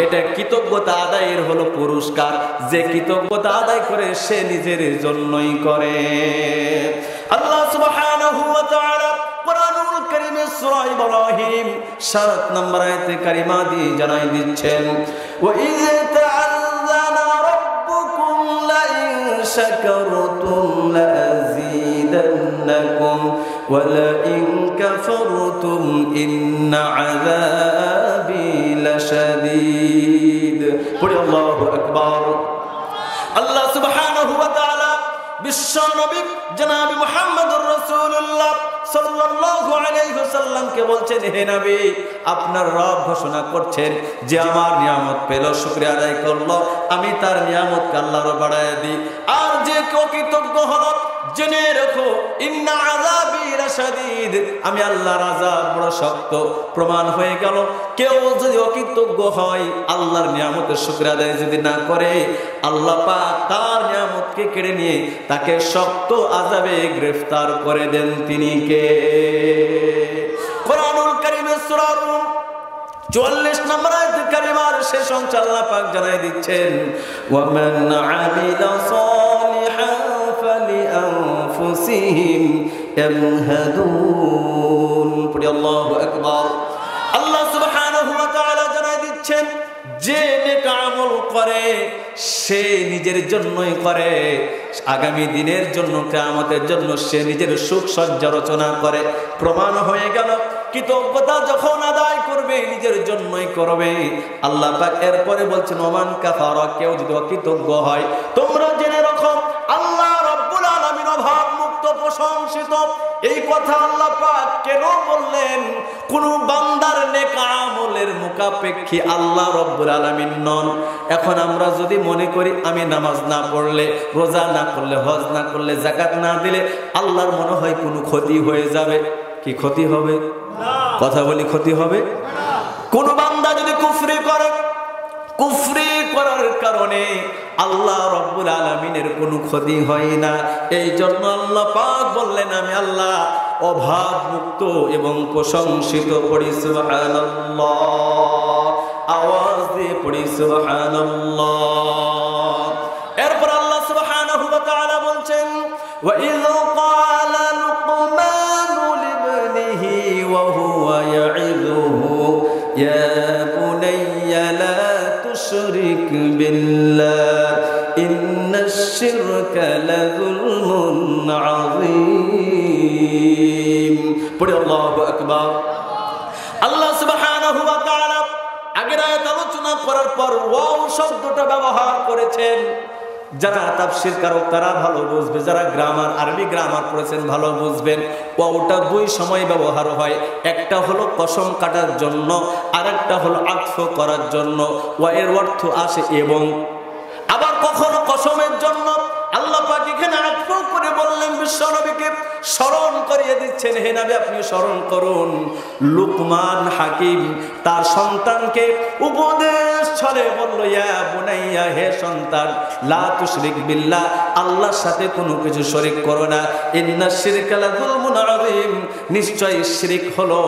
এটা কৃতজ্ঞতা আদায়ের হলো পুরস্কার। যে কৃতজ্ঞতা আদায় করে সে নিজের জন্যই করে। আল্লাহ সুবহানাহু ওয়া তাআলা কোরআনুল কারীমের সূরা ইব্রাহিম 7 নম্বর আয়াতে কারিমা দিয়ে জানাই দিচ্ছেন, ওয়া ইয তা'আযানা রাব্বুকুম লা ইন শাকারতুম লা আযীদান্নাকুম ওয়া লা ইন কাফারতুম ইন্না আযাবি লাশাদীদ। পড়ি আল্লাহু আকবার। আল্লাহ সুবহানাহু ওয়া তাআলা বিশ্ব নবী জনাব মুহাম্মদুর রাসূলুল্লাহ সাল্লাল্লাহু আলাইহি ওয়াসাল্লামকে বলছেন, হে নবী, আপনার রব ঘোষণা করছেন যে আমার নিয়ামত পেল, শুকরিয়া আদায় করলো, আমি তার নিয়ামতকে আল্লাহর বাড়ায় দিই। আর যে অকৃতজ্ঞ হলো, জেনে রাখো, ইন্না আযাবি লাশাদীদ, আমি আল্লাহর আযাব বড় শক্ত। প্রমাণ হয়ে গেল, কেউ যদি অকৃতজ্ঞ হয়, আল্লাহর নিয়ামতের শুকরিয়া আদায় যদি না করে, আল্লাহ পাক তার নিয়ামতকে কেড়ে নিয়ে তাকে শক্ত আযাবে গ্রেফতার করে দেন। তিনি কে? কোরআনুল কারীমের সূরা রুম 44 নম্বর আয়াত কারিমার শেষ অংশ আল্লাহ পাক জানাই দিচ্ছেন ওয়া মান আমিলা সালিহান ফালিআনফুসিহিম ইয়ামহাদুন। পড়ি আল্লাহু আকবার। আল্লাহ সুবহানাহু ওয়া তাআলা জানাই দিচ্ছেন যে নেক আমল করে সে নিজের জন্যই করে, আগামী দিনের জন্য কিয়ামতের জন্য সে নিজের সুখ সজ্জা রচনা করে। প্রমাণ হয়ে গেল কৃতজ্ঞতা যখন আদায় করবে নিজের জন্যই করবে। আল্লাহ পাক এরপরে বলছেন ওমান কাফারা, কেউ যদি অকৃতজ্ঞ হয় তোমরা জেনে রাখো আল্লাহ রাব্বুল আলামিন অভাব মুক্ত প্রশংসিত। এই কথা আল্লাহ পাক কেন বললেন? কোন বান্দার নেক আমলের মুখাপেক্ষী আল্লাহ রাব্বুল আলামিন নন। এখন আমরা যদি মনে করি আমি নামাজ না পড়লে, রোজা না করলে, হজ না করলে, যাকাত না দিলে আল্লাহর মনে হয় কোনো ক্ষতি হয়ে যাবে। কি ক্ষতি হবে? কথা বলি, ক্ষতি হবে? কোন বান্দা যদি কুফরি করে, কুফরি করার কারণে আল্লাহ রাব্বুল আলামিনের কোনো ক্ষতি হয় না। এই জন্য আল্লাহ পাক বললেন আমি আল্লাহ অভাব মুক্ত এবং প্রশংসিত। পড়ি সুবহানাল্লাহ, আওয়াজ দিয়ে পড়ি সুবহানাল্লাহ। এরপর আল্লাহ সুবহানাহু ওয়া তাআলা বলছেন ওয়া ইয ক্বালা লুকমানু লিবনিহি ওয়া হুয়া ইয়াইযুহু ইয়া বুনাইয়া লা তুশরিক বিল্লাহ ইন্নাশ শিরকা লাযুলমুন আযীম। পড়ি আল্লাহু আকবার। আল্লাহ সুবহানাহু ওয়া তাআলা আগের আয়াত আলোচনা করার পর ওয়াও শব্দটা ব্যবহার করেছেন। যারা তাফসীর কারক তারা ভালো বুঝবে, যারা গ্রামার আরবি গ্রামার পড়েছেন ভালো বুঝবেন। ওয়াওটা দুই সময় ব্যবহার হয়, একটা হলো কসম কাটার জন্য, আরেকটা হলো আতফ করার জন্য। ওয়া এর অর্থ আসে এবং, আবার কখনো কসমের জন্য। আল্লাহ পাক এখানে আতফ করে বললেন বিশ্বনবীকে স্মরণ করিয়ে দিচ্ছেন, হে নবী আপনি স্মরণ করুন লুকমান হাকিম তার সন্তানকে উপদেশ ছলে বলল ইয়া বুনাইয়া, হে সন্তান লা তুশরিক বিল্লাহ, আল্লাহর সাথে কোনো কিছু শরীক করো না। ইন্নাশ শিরকা লাযুলমুন আযীম, নিশ্চয়ই শিরক হলো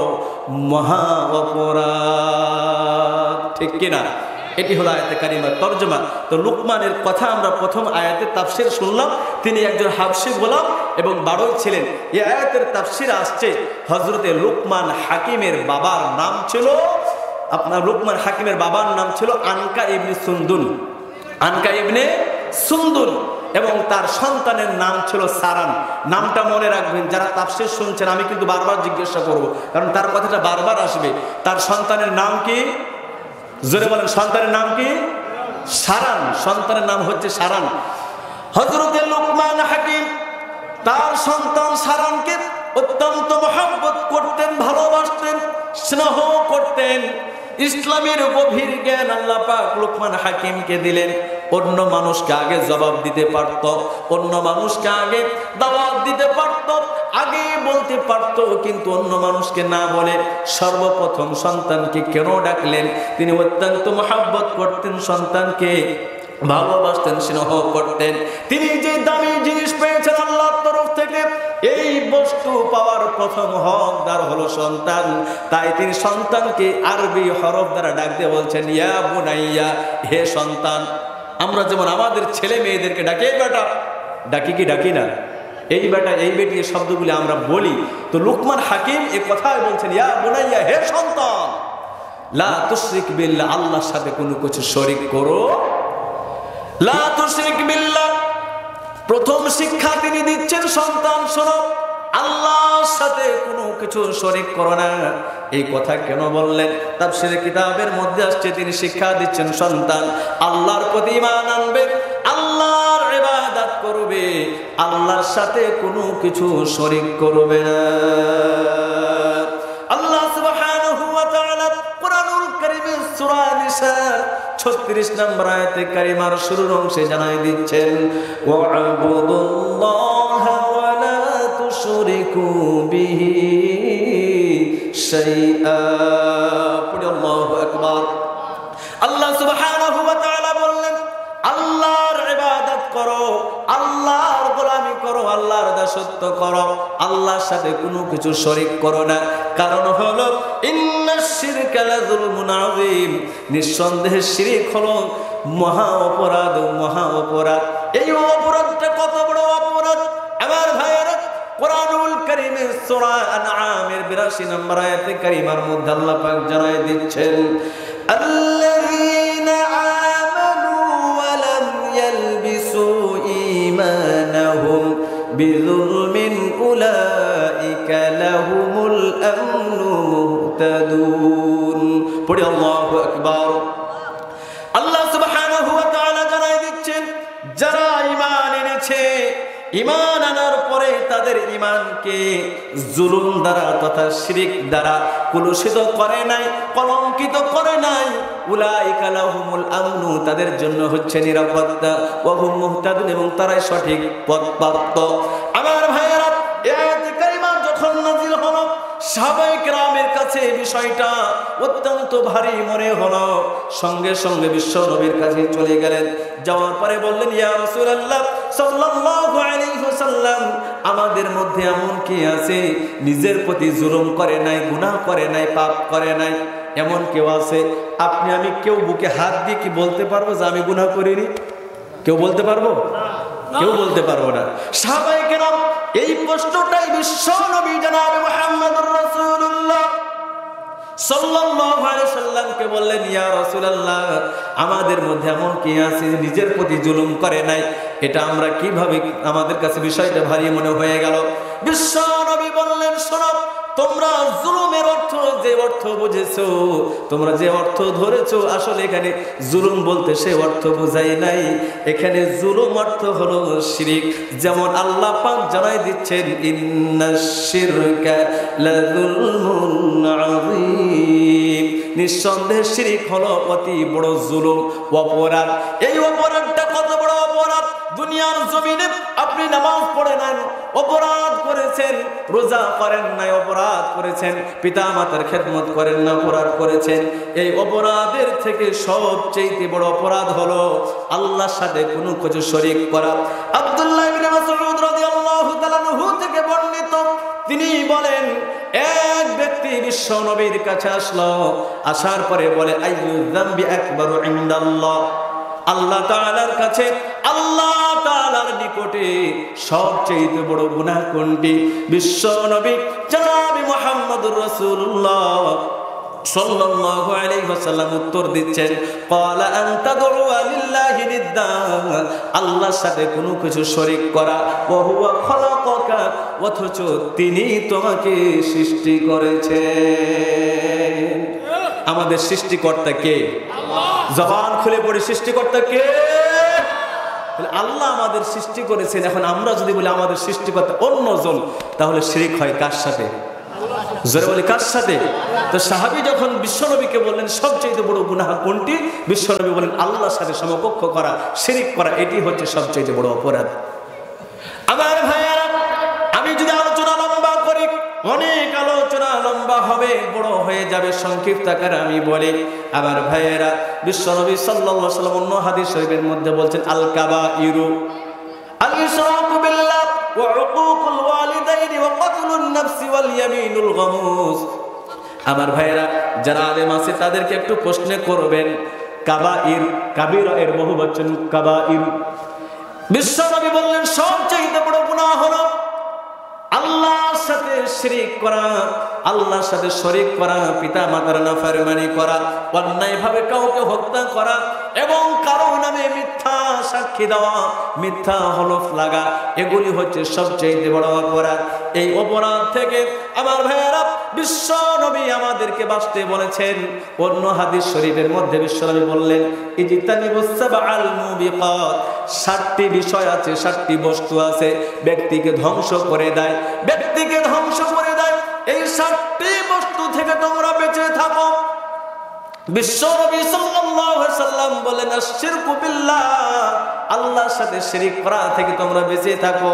মহা অপরাধ। ঠিক কিনা? এটি হলো আয়াতে কারিমার তরজমা। তো লুকমানের কথা আমরা প্রথম আয়াতের তাফসীর শুনলাম। তিনি একজন হাবশী গোলাম এবং বাড়ই ছিলেন। এই আয়াতের তাফসীর আসছে হযরতে লুকমান হাকিমের বাবার নাম ছিল লুকমান হাকিমের বাবার নাম ছিল আনকা ইবনে সুন্দুল, আনকা ইবনে সুন্দুল, এবং তার সন্তানের নাম ছিল সারান। নামটা মনে রাখবেন যারা তাফসীর শুনছেন, আমি কিন্তু বারবার জিজ্ঞাসা করব কারণ তার কথাটা বারবার আসবে। তার সন্তানের নাম কি? জোরে বলেন, সন্তানের নাম কি? সারান। সন্তানের নাম হচ্ছে সারান। হযরতে লুকমান হাকিম তার সন্তান সারানকে অত্যন্ত মহব্বত করতেন, ভালোবাসতেন, স্নেহ করতেন। ইসলামের গভীর জ্ঞান আল্লাহ পাক লুকমান হাকিমকে দিলেন। অন্য মানুষকে আগে জবাব দিতে পারত, অন্য মানুষকে আগে দাওয়াত দিতে পারত, আগে বলতে পারত, কিন্তু অন্য মানুষকে না বলে সর্বপ্রথম সন্তানকে কেন ডাকলেন? তিনি অত্যন্ত মহব্বত করতেন, সন্তানকে ভালোবাসতেন, স্নেহ করতেন। তিনি যে দামি জিনিস পেয়েছেন আল্লাহর তরফ থেকে, এই বস্তু পাওয়ার প্রথম হকদার হলো সন্তান। তাই তিনি সন্তানকে আরবি হরফ দ্বারা ডাক দিয়ে বলছেন ইয়া বুনাইয়া, হে সন্তান। আমরা যেমন আমাদের ছেলে মেয়েদেরকে ডাকি এই বেটা, ডাকি কি ডাকি না? এই বেটা, এই বেটি, এই শব্দগুলি আমরা বলি। তো লুকমান হাকিম এ কথাই বলছেন ইয়া বুনাইয়া, হে সন্তান লা তুশরিক বিল্লাহ, আল্লাহর সাথে কোনো কিছু শরীক করো লা তুশরিক বিল্লাহ। প্রথম শিক্ষা তিনি দিচ্ছেন সন্তান শোনো, আল্লাহর সাথে কোনো কিছু শরীক করো না। এই কথা কেন বললেন? তাফসীরের কিতাবের মধ্যে আসছে তিনি শিক্ষা দিচ্ছেন সন্তান আল্লাহর প্রতি ঈমান আনবে, আল্লাহর ইবাদত করবে, আল্লাহর সাথে কোনো কিছু শরীক করবে না। আল্লাহ সুবহানাহু ওয়া তাআলা কুরআনুল কারীমের সূরা নিসার 36 নম্বর আয়াতে কারিমার শুরুর অংশে জানাই দিচ্ছেন ওয়া'বুদুল্লাহা ওয়া লা তুশরিকু বিহি শাইআ। আল্লাহু আকবার। আল্লাহ সুবহানাহু ওয়া তাআলা বললেন আল্লাহর ইবাদত করো, আল্লাহর গোলামি করো, আল্লাহর দাসত্ব করো, আল্লাহর সাথে কোনো কিছু শরীক করো না। কারণ হলো ইন্নাশ শিরকা লাযুলমুন আযীম, নিঃসন্দেহে শিরক হলো মহা অপরাধ, মহা অপরাধ। এই অপরাধটা কত বড় অপরাধ আমার ভাইয়েরা, কোরআনুল কারীমের সূরা আনআমের ৮২ নম্বর আয়াতে কারিমার মধ্যে আল্লাহ পাক জানায় দিচ্ছেন, আল্লাযীনা আমানু ওয়া লাম ইয়ালবিসু ঈমানাহুম বিযুলমিন উলাইকা লাহুমুল আমনু মুহতাদুন। পড়ি আল্লাহু আকবার। আল্লাহ সুবহানাহু ওয়া তাআলা জানায় দিচ্ছেন, যারা ঈমান এনেছে, ঈমান আনার পরে তাদের ঈমানকে জুলুম দ্বারা তথা শিরক দ্বারা কলুষিত করে নাই, কলঙ্কিত করে নাই, উলাইকা লাহুমুল আমনু, তাদের জন্য হচ্ছে নিরাপত্তা, ওয়া হুম মুহতাদুন, এবং তারাই সঠিক পথপ্রাপ্ত। আমার ভাইয়েরা, এই আয়াতে কারিমা যখন নাযিল হলো, সাহাবায়ে কেরামের কাছে বিষয়টা অত্যন্ত ভারী মনে হলো। সঙ্গে সঙ্গে বিশ্ব নবীর কাছে চলে গেলেন। যাওয়ার পরে বললেন, ইয়া রাসূলুল্লাহ সাল্লাল্লাহু আলাইহি ওয়াসাল্লাম, আমাদের মধ্যে এমন কি আছে নিজের প্রতি জুলুম করে নাই, গুনাহ করে নাই, পাপ করে নাই? এমন কেউ আছে? আপনি আমি কেউ বুকে হাত দিয়ে কি বলতে পারবো যে আমি গুনাহ করিনি? কেউ বলতে পারবো? কেউ বলতে পারবো না। সাহাবায়ে কেরাম এই প্রশ্নটাই বিশ্ব নবী জনাব মুহাম্মদুর রাসূলুল্লাহ সাল্লাল্লাহু আলাইহি সাল্লামকে বললেন, ইয়া রাসূলুল্লাহ, আমাদের মধ্যে এমন কি আছে নিজের প্রতি জুলুম করে নাই? এটা আমরা কিভাবে, আমাদের কাছে বিষয়টা ভারী মনে হয়ে গেল। বিশ্ব নবী বললেন, শোনো, তোমরা জুলুমের অর্থ যে অর্থ বুঝেছো, তোমরা যে অর্থ ধরেছো, আসলে এখানে জুলুম বলতে সে অর্থ বোঝাই নাই। এখানে জুলুম অর্থ হলো শিরক। যেমন আল্লাহ পাক জানাই দিচ্ছেন, ইন্নাশ শিরকা লাযুলমুন আযীম, নিঃসন্দেহে শিরক হলো অতি বড় জুলুম, অপরাধ। এই অপরাধটা কত বড় অপরাধ! দুনিয়ার জমিনে আপনি নামাজ পড়ে নেন, অপরাধ করেছেন, রোজা করেন নাই, অপরাধ করেছেন, পিতা মাতার খেদমত করেন না, অপরাধ করেছেন। এই অপরাধের থেকে সবচেয়ে বড় অপরাধ হলো আল্লাহর সাথে কোনো কিছু শরীক করা। আব্দুল্লাহ ইবনে মাসউদ রাদিয়াল্লাহু তাআলা আনহু থেকে বর্ণিত, তিনি বলেন, এক ব্যক্তি বিশ্ব নবীর কাছে আসলো, আসার পরে বলে, আইয়ু যামবি আকবারু ইনদাল্লাহ, আল্লাহ তাআলার কাছে, আল্লাহ তাআলার নিকটে সবচেয়ে বড় গুনাহ কোনটি? বিশ্ব নবী জনাব মুহাম্মদুর রাসূলুল্লাহ সাল্লাল্লাহু আলাইহি ওয়াসাল্লাম উত্তর দিচ্ছেন, ক্বালা আন তাদউ লিল্লাহি নিদ্দা, আল্লাহর সাথে কোনো কিছু শরীক করা, ওয়া হুয়া খালাকাকা, অথচ তিনি তোমাকে সৃষ্টি করেছেন। আমাদের সৃষ্টিকর্তা কে? আল্লাহ। জবান খুলে পড়ে, সৃষ্টিকর্তা কে? আল্লাহ আমাদের সৃষ্টি করেছেন। এখন আমরা যদি বলি আমাদের সৃষ্টিকর্তা অন্যজন, তাহলে শিরক হয় কার সাথে? জোরে বলি, কার সাথে? তো সাহাবী যখন বিশ্বনবীকে বললেন সবচেয়ে বড় গুনাহ কোনটি, বিশ্বনবী বলেন আল্লাহর সাথে সমকক্ষ করা, শিরক করা, এটি হচ্ছে সবচেয়ে বড় অপরাধ। আমার ভাইয়েরা, আমি যদি আলোচনা লম্বা করি, অনেক আলোচনা লম্বা হবে, বড় হয়ে যাবে, সংক্ষিপ্ত আকারে আমি বলি। আমার ভাইয়েরা, বিশ্বনবী সাল্লাল্লাহু আলাইহি ওয়াসাল্লাম অন্য হাদিস শরীফের মধ্যে বলছেন, আল কাবাইরু আল ইশরাকু বিল্লাহ ওয়া উকুকুল ওয়ালিদাইনি ওয়া কতলুন নাফসি ওয়াল ইয়ামিনুল গামুস। আমার ভাইয়েরা, যারা আলেম আছে তাদেরকে একটু প্রশ্ন করবেন, কাবাইর, কাবীরা এর বহুবচন কাবাইর। বিশ্বনবী বললেন সবচেয়ে বড় গুনাহ হলো আল্লাহর সাথে শিরক করা, আল্লাহর সাথে শরীক করা, পিতা মাতার নাফরমানি করা, অন্যায়ভাবে কাউকে হত্যা করা, এবং কারো নামে মিথ্যা সাক্ষী দেওয়া, মিথ্যা হলফ লাগা, এগুলি হচ্ছে সবচেয়ে বড় অপরাধ। এই অপরাধ থেকে আমার ভাইয়েরা, বিশ্ব নবী আমাদেরকে বাঁচতে বলেছেন। অন্য হাদিস শরীফের মধ্যে বিশ্ব নবী বললেন, ইজতানিবুস সাবআল মুবিকাত, 7টি বিষয় আছে, 7টি বস্তু আছে, ব্যক্তিকে ধ্বংস করে দেয়, ব্যক্তিকে ধ্বংস করে দেয়। এই 7টি বস্তু থেকে তোমরা বেঁচে থাকো। বিশ্বনবী সাল্লাল্লাহু আলাইহি সাল্লাম বলেন আশরিকু বিল্লাহ, আল্লাহর সাথে শিরিক করা থেকে তোমরা বেঁচে থাকো,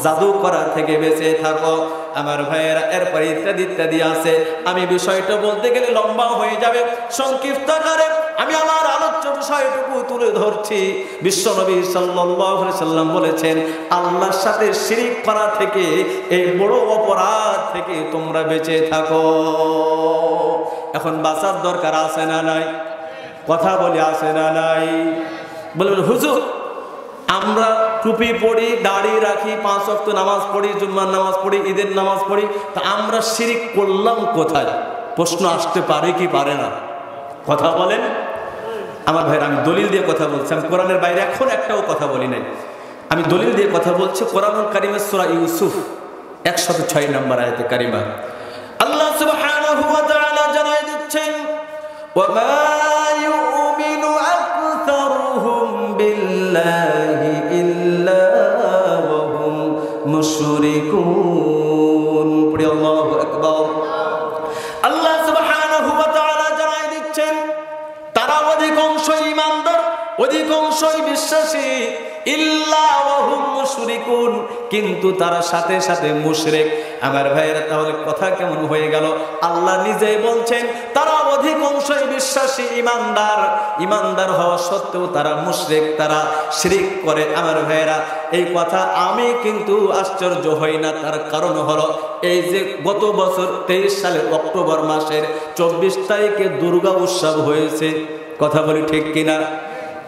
জাদু করা থেকে বেঁচে থাকো। আমার ভাইয়েরা, এরপরে ইত্যাদি ইত্যাদি আছে। আমি বিষয়টা বলতে গেলে লম্বা হয়ে যাবে, সংক্ষিপ্ত আকারে আমি আমার আলোচ্য বিষয়টুকু তুলে ধরছি। বিশ্বনবী সাল্লাল্লাহু আলাইহি সাল্লাম বলেছেন আল্লাহর সাথে শিরিক করা থেকে, এই বড় অপরাধ থেকে তোমরা বেঁচে থাকো। এখন বাঁচার দরকার আছে না নাই? কথা বলি আছে না নাই? বলবেন হুজুর আমরা টুপি পড়ি, দাড়ি রাখি, 5 ওয়াক্ত নামাজ পড়ি, জুম্মার নামাজ পড়ি, ঈদের নামাজ পড়ি, তা আমরা শিরিক করলাম কোথায়? প্রশ্ন আসতে পারে কি পারে না? কথা বলেন আমার ভাইরা। আমি দলিল দিয়ে কথা বলছি, আমি কোরআনের বাইরে এখন একটাও কথা বলি নাই। আমি দলিল দিয়ে কথা বলছি। কোরআনুল কারীমের সূরা ইউসুফ 106 নম্বর আয়াতে কারিমা আল্লাহ সুবহানাহু ওয়া তাআলা জানাই দিচ্ছেন ওয়ামা ইউমিনু আকসারুহুম বিল্লাহি ইল্লা ওয়া হুম মুশরিকুন। পড়ি আল্লাহু আকবার। আল্লাহ সুবহানাহু ওয়া তাআলা জানাই দিচ্ছেন তারা অধিকাংশ ঈমানদার, অধিকাংশই বিশ্বাসী, ইল্লা ওয়া হুম মুশরিকুন, কিন্তু তারা সাথে সাথে মুশরিক। আমার ভাইয়েরা, তাহলে কথা কেমন হয়ে গেল? আল্লাহ নিজেই বলছেন তারা অধিকাংশই বিশ্বাসী, ইমানদার, ইমানদার হওয়া সত্ত্বেও তারা মুশরিক, তারা শিরক করে। আমার ভাইয়েরা, এই কথা আমি কিন্তু আশ্চর্য হই না। তার কারণ হলো এই যে গত বছর 23 সালের অক্টোবর মাসের 24 তারিখে দুর্গা উৎসব হয়েছে। কথা বলি ঠিক কিনা?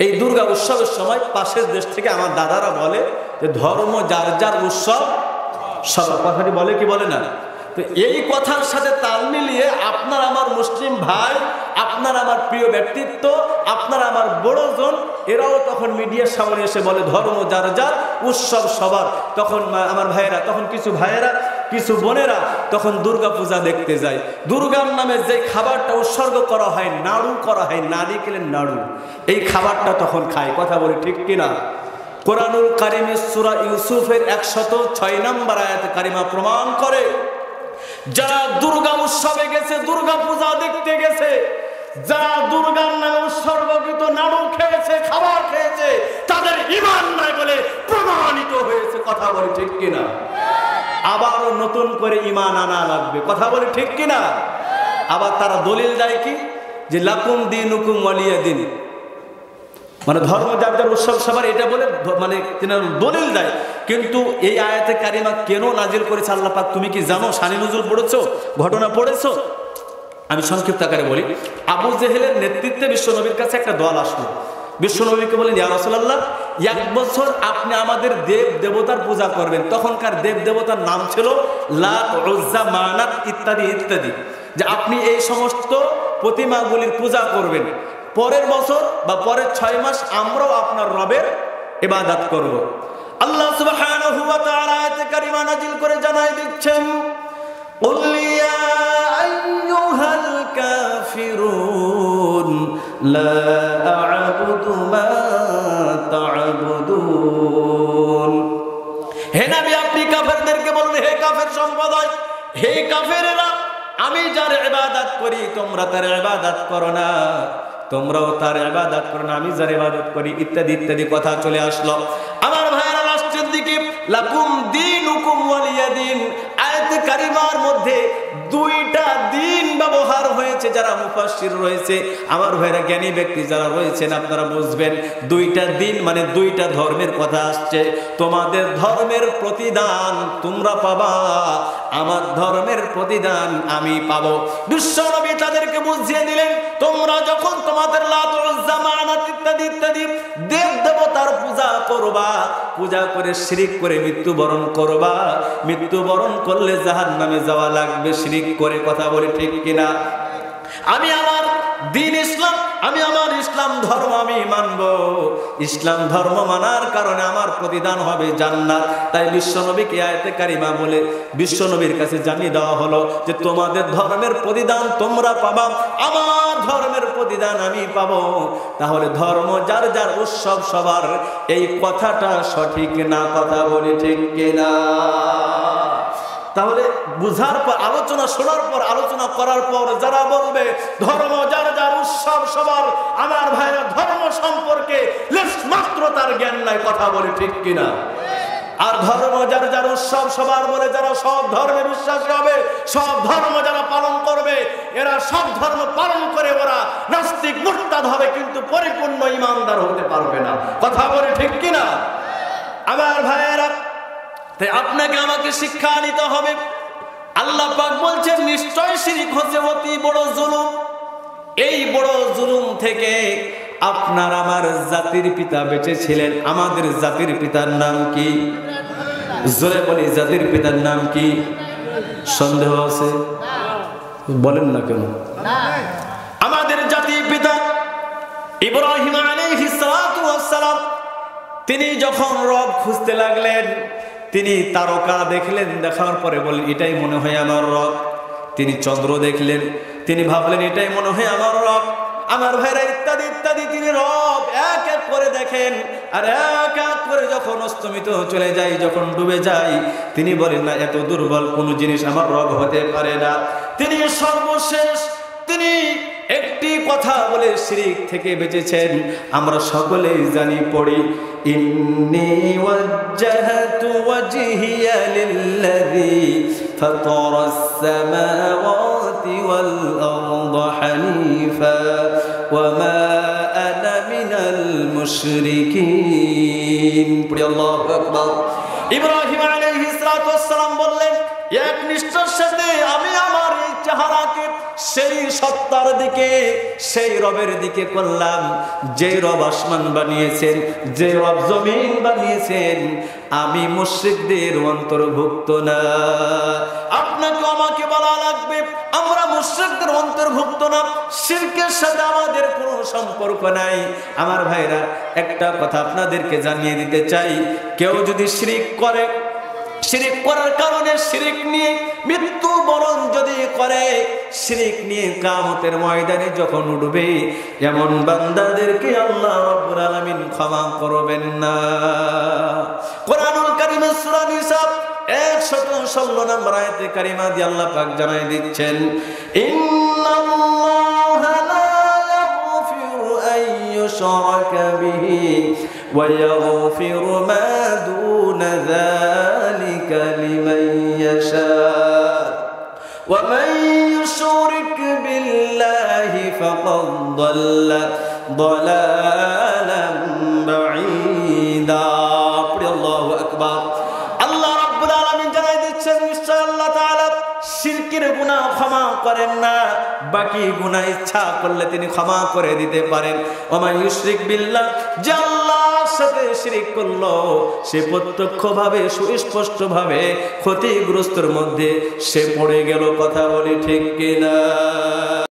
এই দুর্গা উৎসবের সময় পাশের দেশ থেকে আমার দাদারা বলে যে ধর্ম যার যার উৎসব সব, কথাটি বলে কি বলে না? তো এই কথার সাথে তাল মিলিয়ে আপনার আমার মুসলিম ভাই, আপনার আমার প্রিয় ব্যক্তিত্ব, আপনার আমার বড়জন, এরাও তখন মিডিয়ার সামনে এসে বলে ধর্ম যার যার উৎসব সবার। তখন আমার ভাইয়েরা, তখন কিছু ভাইয়েরা, কিছু বোনেরা তখন দুর্গা পূজা দেখতে যায়। দুর্গার নামে যে খাবারটা উৎসর্গ করা হয়, নাড়ু করা হয়, নারিকেলের নাড়ু, এই খাবারটা তখন খায়। কথা বলি ঠিক কিনা? কোরআনুল কারীমের সূরা ইউসুফের 106 নম্বর আয়াতে কারিমা প্রমাণ করে যারা দুর্গা উৎসবে গেছে, দুর্গা পূজা দেখতে গেছে, যারা দুর্গার নামে উৎসর্গকৃত নাড়ু খেয়েছে, খাবার খেয়েছে, তাদের ঈমান নাই বলে প্রমাণিত হয়েছে। কথা বলি ঠিক কিনা? আবারও নতুন করে ঈমান আনা লাগবে। কথা বলি ঠিক কিনা? আবার তারা দলিল দেয় কি যে লাকুম দীনুকুম ওয়ালিয়া দিন, মানে ধর্ম যার যার উৎসব সবার, এটা বলে মানে দলিল দেয়। কিন্তু এই আয়াতে কারিমা কেন নাজিল করেছে আল্লাহ পাক তুমি কি জানো? শানি নজরুল পড়েছো? ঘটনা পড়েছো? আমি সংক্ষিপ্ত আকারে বলি। আবু জেহেলের নেতৃত্বে বিশ্বনবীর কাছে একটা দল আসলো। বিশ্বনবীকে বলেন ইয়া রাসূলুল্লাহ, 1 বছর আপনি আমাদের দেব দেবতার পূজা করবেন। তখনকার দেব দেবতার নাম ছিল লাত, উজ্জা, মানাত ইত্যাদি ইত্যাদি, যে আপনি এই সমস্ত প্রতিমাগুলির পূজা করবেন। পরের বছর বা পরের 6 মাস আমরাও আপনার রবের ইবাদত করব। আল্লাহ সুবহানাহু ওয়া তাআলা আয়াতে কারিমা নাজিল করে জানাই দিচ্ছেন কুল ইয়া আইয়ুহাল কাফিরুন লা আ'বুদু মা তা'বুদুন। হে নবী, আপনি কাফেরদেরকে বলুন, হে কাফের সম্প্রদায়, হে কাফেরেরা, আমি যার ইবাদত করি তোমরা তার ইবাদত করো না, তোমরাও তার ইবাদত করো না, আমি যার ইবাদত করি, ইত্যাদি ইত্যাদি কথা চলে আসলো। আমার ভাইয়েরা, লাস্টের দিকে লাকুম দীনুকুম ওয়ালিয়া দিন আয়াতে কারিমার মধ্যে 2টা দিন ব্যবহার হয়েছে। যারা মুফাসসির রয়েছে, আমার ভাইয়েরা, জ্ঞানী ব্যক্তি যারা রয়েছেন, আপনারা বুঝবেন 2টা দিন মানে 2টা ধর্মের কথা আসছে। তোমাদের ধর্মের প্রতিদান তোমরা পাবা, আমার ধর্মের প্রতিদান আমি পাবো। বিশ্বনবী তাদেরকে বুঝিয়ে দিলেন তোমরা যখন তোমাদের লাত, উজ্জা, মানাত ইত্যাদি ইত্যাদি দেব দেবতার পূজা করবা, পূজা করে শিরক করে মৃত্যুবরণ করবা, মৃত্যুবরণ করলে জাহান্নামে যাওয়া লাগবে শিরক করে। কথা বলি ঠিক কিনা? আমি আমার দিন ইসলাম, আমি আমার ইসলাম ধর্ম আমি মানব। ইসলাম ধর্ম মানার কারণে আমার প্রতিদান হবে জান্নাত। তাই বিশ্বনবীকে আয়াতে কারিমা বলে বিশ্বনবীর কাছে জানিয়ে দেওয়া হলো যে তোমাদের ধর্মের প্রতিদান তোমরা পাবা, আমার ধর্মের প্রতিদান আমি পাবো। তাহলে ধর্ম যার যার উৎসব সবার, এই কথাটা সঠিক না? কথা বলি ঠিক কিনা? তাহলে বুঝার পর, আলোচনা শোনার পর, আলোচনা করার পর যারা বলবে ধর্ম যার যার উৎসব সবার, আমার ভাইরা ধর্ম সম্পর্কে লেশমাত্র তার জ্ঞান নাই, কথা বলে ঠিক কিনা? আর ধর্ম যার যার উৎসব সবার বলে যারা সব ধর্মে বিশ্বাসী হবে, সব ধর্ম যারা পালন করবে, এরা সব ধর্ম পালন করে ওরা নাস্তিক মুরতাদ হবে, কিন্তু পরিপূর্ণ ইমানদার হতে পারবে না, কথা বলে ঠিক কিনা? আমার ভাইয়েরা, তাই আপনাকে আমাকে শিক্ষা নিতে হবে। আল্লাহ পাক বলছেন নিশ্চয় শিরক হচ্ছে অতি বড় জুলুম। এই বড় জুলুম থেকে আপনার আমার জাতির পিতা বেঁচে ছিলেন। আমাদের জাতির পিতার নাম কি? জোরে বলি, জাতির পিতার নাম কি? সন্দেহ আছে? বলেন না কেন? আমাদের জাতির পিতা ইব্রাহিম আলাইহিস সালাতু ওয়াস সালাম, তিনি যখন রব খুঁজতে লাগলেন, তিনি তারকা দেখলেন, দেখার পরে বললেন এটাই মনে হয় আমার রব। তিনি চন্দ্র দেখলেন, তিনি ভাবলেন এটাই মনে হয় আমার রব। আমার ভাইরা ইত্যাদি ইত্যাদি তিনি রব এক এক করে দেখেন, আর এক এক করে যখন অস্তমিত চলে যায়, যখন ডুবে যায়, তিনি বলেন না এত দুর্বল কোনো জিনিস আমার রব হতে পারে না। তিনি সর্বশেষ তিনি একটি কথা বলে শিরক থেকে বেঁচেছেন। আমরা সকলেই জানি, পড়ি ইন্নী ওয়াজ্জাহতু ওয়াজহিয়া লিল্লাযী ফাতারাস সামাওয়াতি ওয়াল আরদা হানিফা ওয়া মা আনা মিনাল মুশরিকিন। পড়ি আল্লাহু আকবার। ইব্রাহিম আলাইহিস সালাতু ওয়াস সালাম বললেন এক নিষ্ঠার সাথে আমি আমার এই চেহারাকে সেই সত্তার দিকে, সেই রবের দিকে করলাম যে রব আসমান বানিয়েছেন, যে রব জমিন বানিয়েছেন। আমি মুশরিকদের অন্তর্ভুক্ত না। আপনাকে আমাকে বলা লাগবে আমরা মুশরিকদের অন্তর্ভুক্ত না, শিরকের সাথে আমাদের কোনো সম্পর্ক নাই। আমার ভাইরা, একটা কথা আপনাদেরকে জানিয়ে দিতে চাই, কেউ যদি শিরক করে, শিরক করার কারণে শিরক নিয়ে মৃত্যুবরণ যদি করে, শিরক নিয়ে কিয়ামতের ময়দানে যখন উঠবে, এমন বান্দাদেরকে আল্লাহ রাব্বুল আলামিন ক্ষমা করবেন না। কোরআনুল কারীমের সূরা নিসা 116 নম্বর আয়াতে কারিমা দিয়ে আল্লাহ পাক জানাই দিচ্ছেন ইন্নাল্লাহা লা ইয়াগফিরু আন ইউশরাকা বিহি ওয়া ইয়াগফিরু মা দুনা যালিকা লিমান ইয়াশা ওয়া মান ইউশরিক বিল্লাহি ফাকাদ দাল্লা দালালান বাঈদা। আল্লাহু আকবার। আল্লাহ রাব্বুল আলামিন জানাই দিচ্ছেন নিশ্চয় আল্লাহ তাআলা শিরকের গুনাহ ক্ষমা করেন না, বাকি গুনাহ ইচ্ছা করলে তিনি ক্ষমা করে দিতে পারেন। ওয়া মান ইউশরিক বিল্লাহ, যে আল্লাহর সাথে শিরক করলো সে প্রত্যক্ষভাবে সুস্পষ্টভাবে ক্ষতিগ্রস্তের মধ্যে সে পড়ে গেল, কথা বলি ঠিক কিনা?